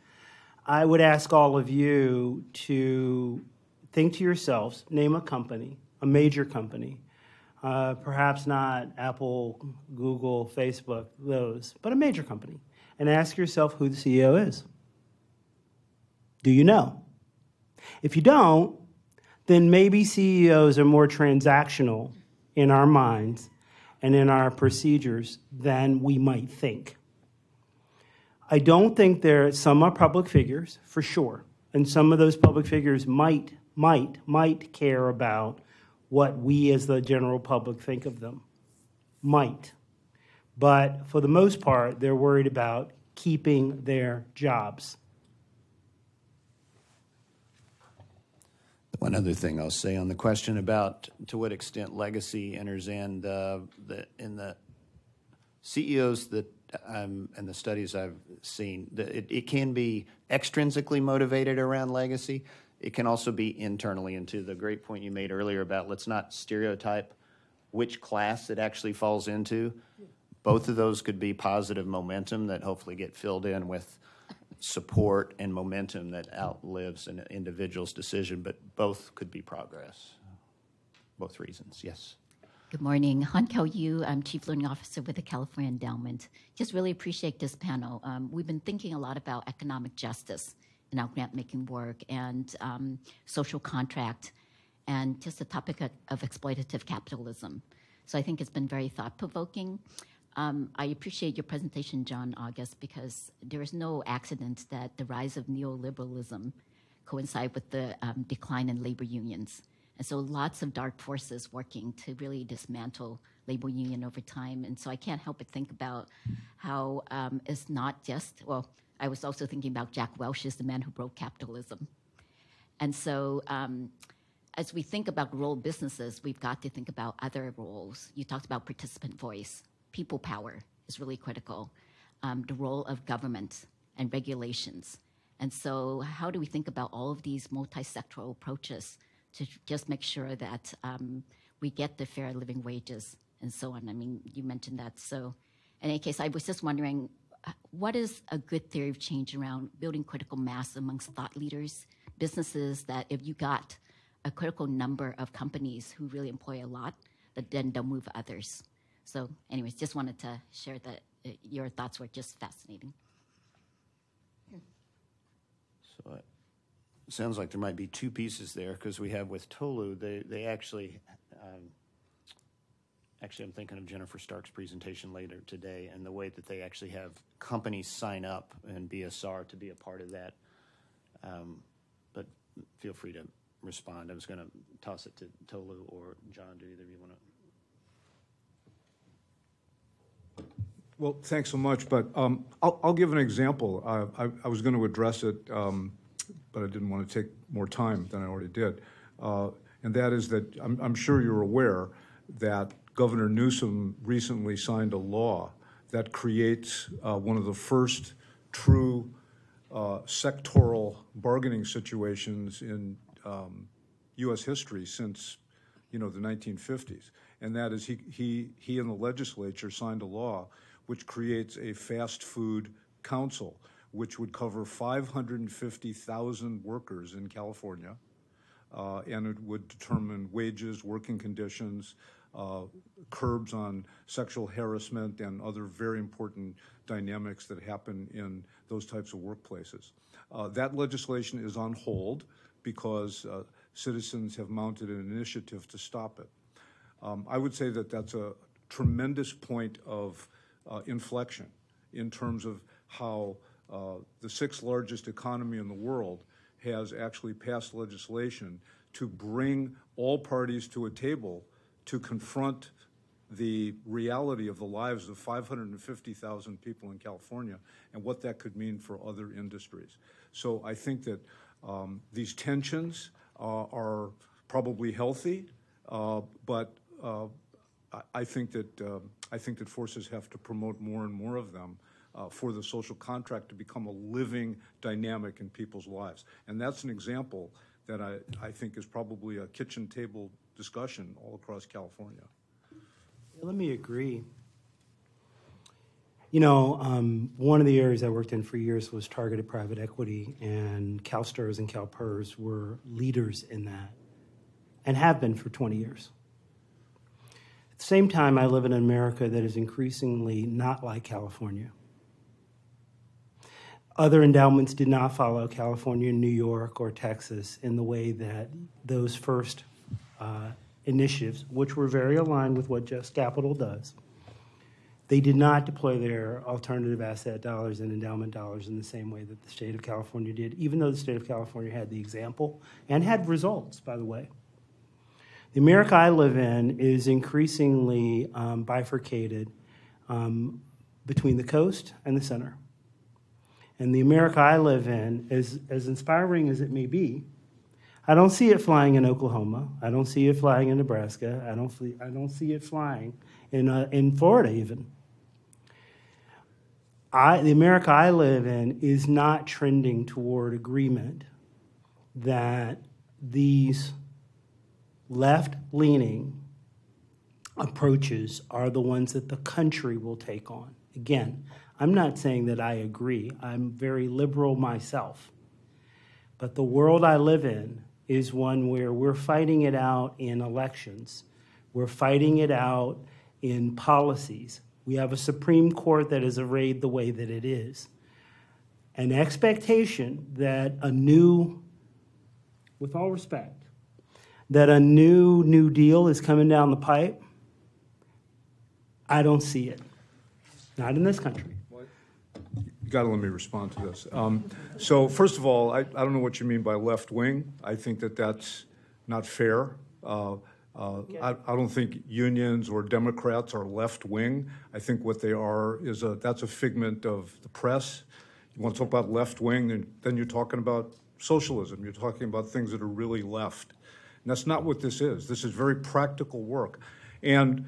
I would ask all of you to think to yourselves, name a company, a major company, perhaps not Apple, Google, Facebook, those, but a major company, and ask yourself who the CEO is. Do you know? If you don't, then maybe CEOs are more transactional in our minds and in our procedures than we might think. I don't think some are public figures, for sure, and some of those public figures might care about what we as the general public think of them. Might. But for the most part, they're worried about keeping their jobs. One other thing I'll say on the question about to what extent legacy enters in the CEOs that and the studies I've seen, it can be extrinsically motivated around legacy. It can also be internally, and to the great point you made earlier about let's not stereotype which class it actually falls into. Both of those could be positive momentum that hopefully get filled in with support and momentum that outlives an individual's decision, but both could be progress. Both reasons, yes. Good morning. Han Kao Yu, I'm Chief Learning Officer with the California Endowment. Just really appreciate this panel. We've been thinking a lot about economic justice in our grant-making work and social contract and just the topic of exploitative capitalism. So I think it's been very thought-provoking. I appreciate your presentation, John August, because there is no accident that the rise of neoliberalism coincide with the decline in labor unions. And so lots of dark forces working to really dismantle labor union over time. And so I can't help but think about how it's not just, well, I was also thinking about Jack Welch as the man who broke capitalism. And so as we think about role businesses, we've got to think about other roles. You talked about participant voice. People power is really critical. The role of government and regulations. And so how do we think about all of these multi-sectoral approaches to just make sure that we get the fair living wages and so on? I mean, you mentioned that. So in any case, I was just wondering, what is a good theory of change around building critical mass amongst thought leaders, businesses that if you got a critical number of companies who really employ a lot, that then they'll move others? So anyways, just wanted to share that your thoughts were just fascinating. So it sounds like there might be two pieces there, because we have with Tolu, they actually, I'm thinking of Jennifer Stark's presentation later today, and the way that they actually have companies sign up and BSR to be a part of that. But feel free to respond. I was going to toss it to Tolu or John. Do either of you want to? Well, thanks so much, but I'll give an example. I was going to address it, but I didn't want to take more time than I already did. And that is that I'm sure you're aware that Governor Newsom recently signed a law that creates one of the first true sectoral bargaining situations in U.S. history since, the 1950s. And that is he and the legislature signed a law which creates a fast food council, which would cover 550,000 workers in California, and it would determine wages, working conditions, curbs on sexual harassment, and other very important dynamics that happen in those types of workplaces. That legislation is on hold because citizens have mounted an initiative to stop it. I would say that that's a tremendous point of inflection in terms of how the sixth largest economy in the world has actually passed legislation to bring all parties to a table to confront the reality of the lives of 550,000 people in California and what that could mean for other industries. So I think that these tensions are probably healthy, but I think that forces have to promote more and more of them for the social contract to become a living dynamic in people's lives. And that's an example that I think is probably a kitchen table discussion all across California. Let me agree. One of the areas I worked in for years was targeted private equity, and CalSTRS and CalPERS were leaders in that and have been for 20 years. At the same time, I live in an America that is increasingly not like California. Other endowments did not follow California, New York, or Texas in the way that those first initiatives, which were very aligned with what Just Capital does, they did not deploy their alternative asset dollars and endowment dollars in the same way that the state of California did, even though the state of California had the example and had results, by the way. The America I live in is increasingly bifurcated between the coast and the center. And the America I live in, as inspiring as it may be, I don't see it flying in Oklahoma. I don't see it flying in Nebraska. I don't see it flying in Florida even. The America I live in is not trending toward agreement that these left-leaning approaches are the ones that the country will take on. Again, I'm not saying that I agree. I'm very liberal myself. But the world I live in is one where we're fighting it out in elections. We're fighting it out in policies. We have a Supreme Court that is arrayed the way that it is. An expectation that a new, with all respect, that a new Deal is coming down the pipe, I don't see it. Not in this country. You got to let me respond to this. So first of all, I don't know what you mean by left wing. I think that that's not fair. I don't think unions or Democrats are left wing. I think what they are is that's a figment of the press. You want to talk about left wing, then you're talking about socialism. You're talking about things that are really left. And that's not what this is. This is very practical work. And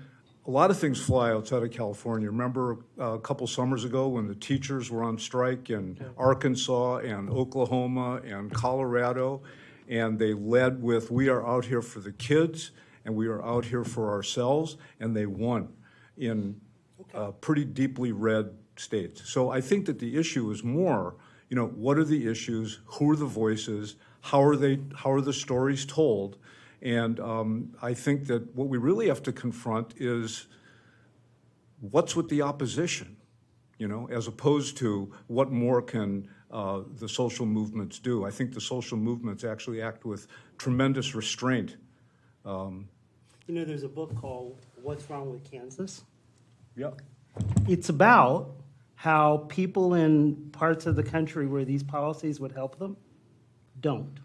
a lot of things fly outside of California. Remember a couple summers ago when the teachers were on strike in Arkansas and Oklahoma and Colorado, and they led with, "We are out here for the kids, and we are out here for ourselves," and they won in pretty deeply red states. So I think that the issue is more, what are the issues, who are the voices, how are the stories told? And I think that what we really have to confront is what's with the opposition, as opposed to what more can the social movements do. I think the social movements actually act with tremendous restraint. There's a book called What's Wrong with Kansas? Yep. It's about how people in parts of the country where these policies would help them don't.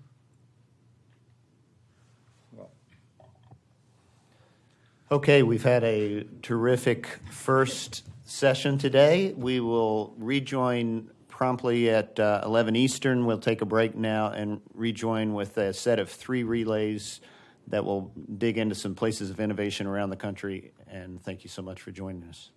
Okay, we've had a terrific first session today. We will rejoin promptly at 11 Eastern. We'll take a break now and rejoin with a set of 3 relays that will dig into some places of innovation around the country. And thank you so much for joining us.